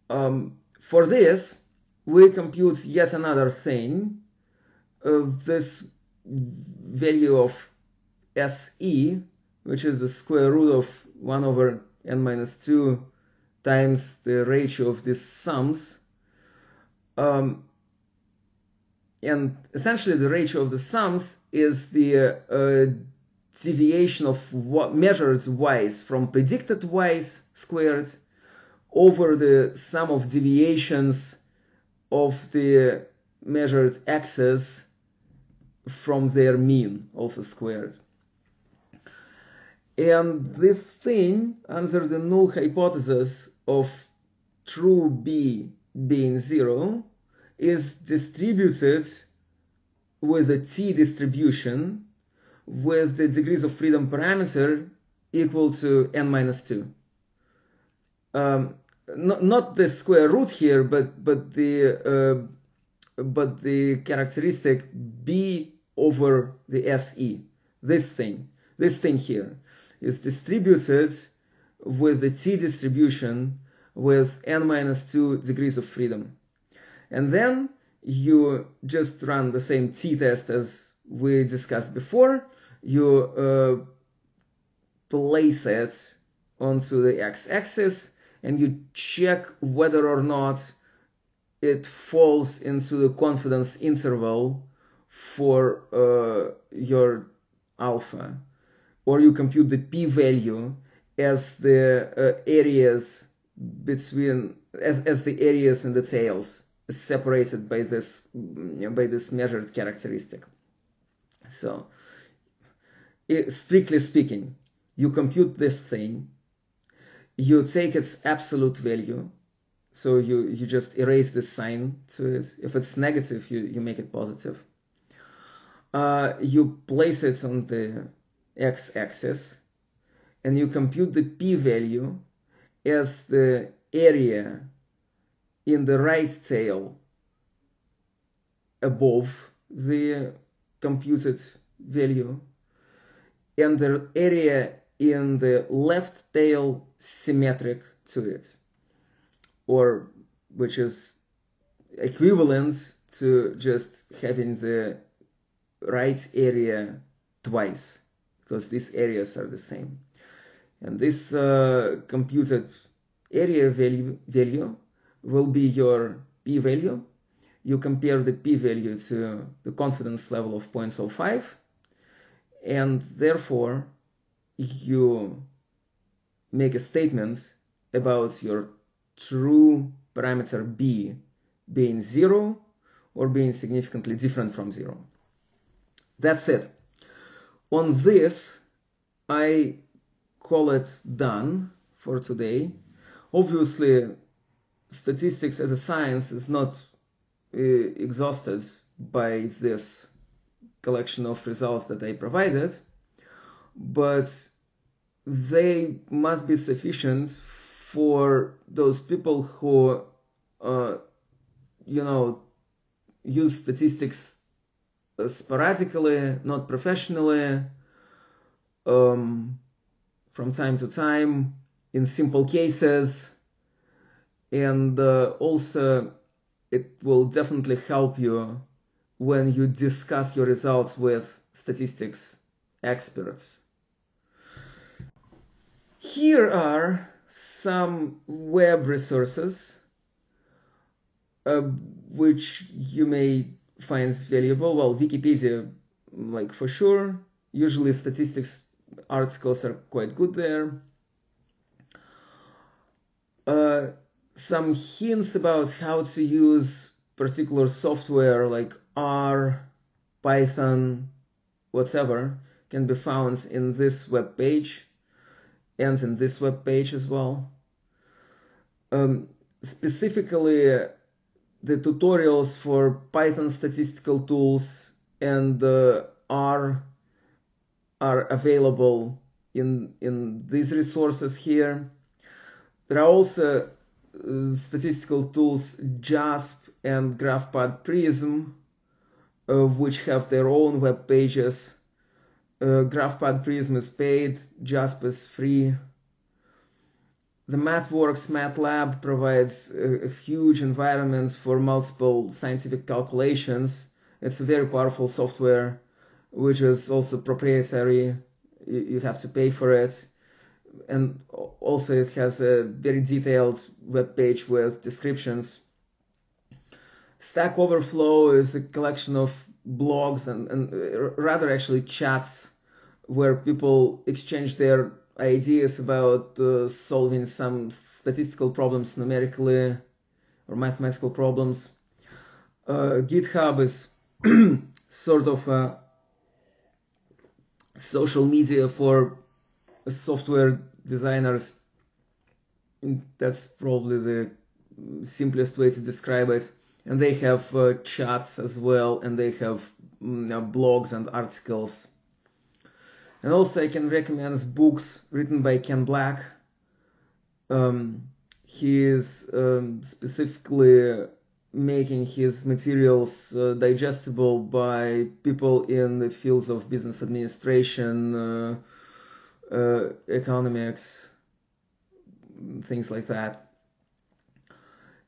For this, we compute yet another thing. This value of SE, which is the square root of 1 over n minus 2 times the ratio of these sums. And essentially the ratio of the sums is the deviation of what measured y's from predicted y's squared over the sum of deviations of the measured x's from their mean, also squared. And this thing, under the null hypothesis of true b being 0, is distributed with a t distribution with the degrees of freedom parameter equal to n minus 2. Not the square root here, but the characteristic b over the SE. This thing here is distributed with the t distribution with n minus 2 degrees of freedom. And then you just run the same t-test as we discussed before. You place it onto the x-axis and you check whether or not it falls into the confidence interval for your alpha, or you compute the p-value as the areas between as the areas in the tails separated by this measured characteristic. So strictly speaking, you compute this thing, you take its absolute value, so you just erase the sign to it. If it's negative, you make it positive. You place it on the x-axis and you compute the p-value as the area in the right tail above the computed value and the area in the left tail symmetric to it, or which is equivalent to just having the right area twice, because these areas are the same. And this computed area value will be your p-value, you compare the p-value to the confidence level of 0.05, and therefore you make a statement about your true parameter b being 0 or being significantly different from 0. That's it. On this, I call it done for today. Obviously, statistics as a science is not exhausted by this collection of results that I provided, but they must be sufficient for those people who, use statistics sporadically, not professionally, from time to time, in simple cases, and also it will definitely help you when you discuss your results with statistics experts. Here are some web resources which you may find valuable. Well, Wikipedia, like for sure. Usually statistics articles are quite good there. Some hints about how to use particular software like R, Python, whatever, can be found in this web page and in this web page as well. Specifically, the tutorials for Python statistical tools and R are available in these resources here. There are also statistical tools JASP and GraphPad Prism, which have their own web pages. GraphPad Prism is paid, JASP is free. The MathWorks MATLAB provides a huge environment for multiple scientific calculations. It's a very powerful software, which is also proprietary. You have to pay for it. And also it has a very detailed web page with descriptions. Stack Overflow is a collection of blogs and rather actually chats where people exchange their ideas about solving some statistical problems numerically or mathematical problems. GitHub is sort of a social media for software designers. That's probably the simplest way to describe it. And they have chats as well, and they have blogs and articles. And also I can recommend books written by Ken Black. He is specifically making his materials digestible by people in the fields of business administration, economics, things like that.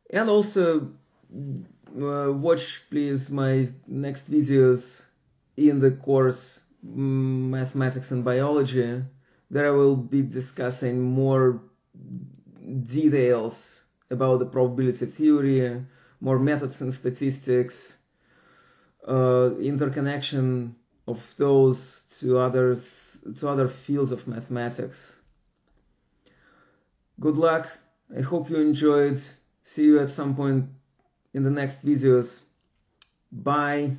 And also watch please my next videos in the course Mathematics and Biology. There I will be discussing more details about the probability theory, more methods in statistics, interconnection of those to other fields of mathematics. Good luck. I hope you enjoyed. See you at some point in the next videos. Bye.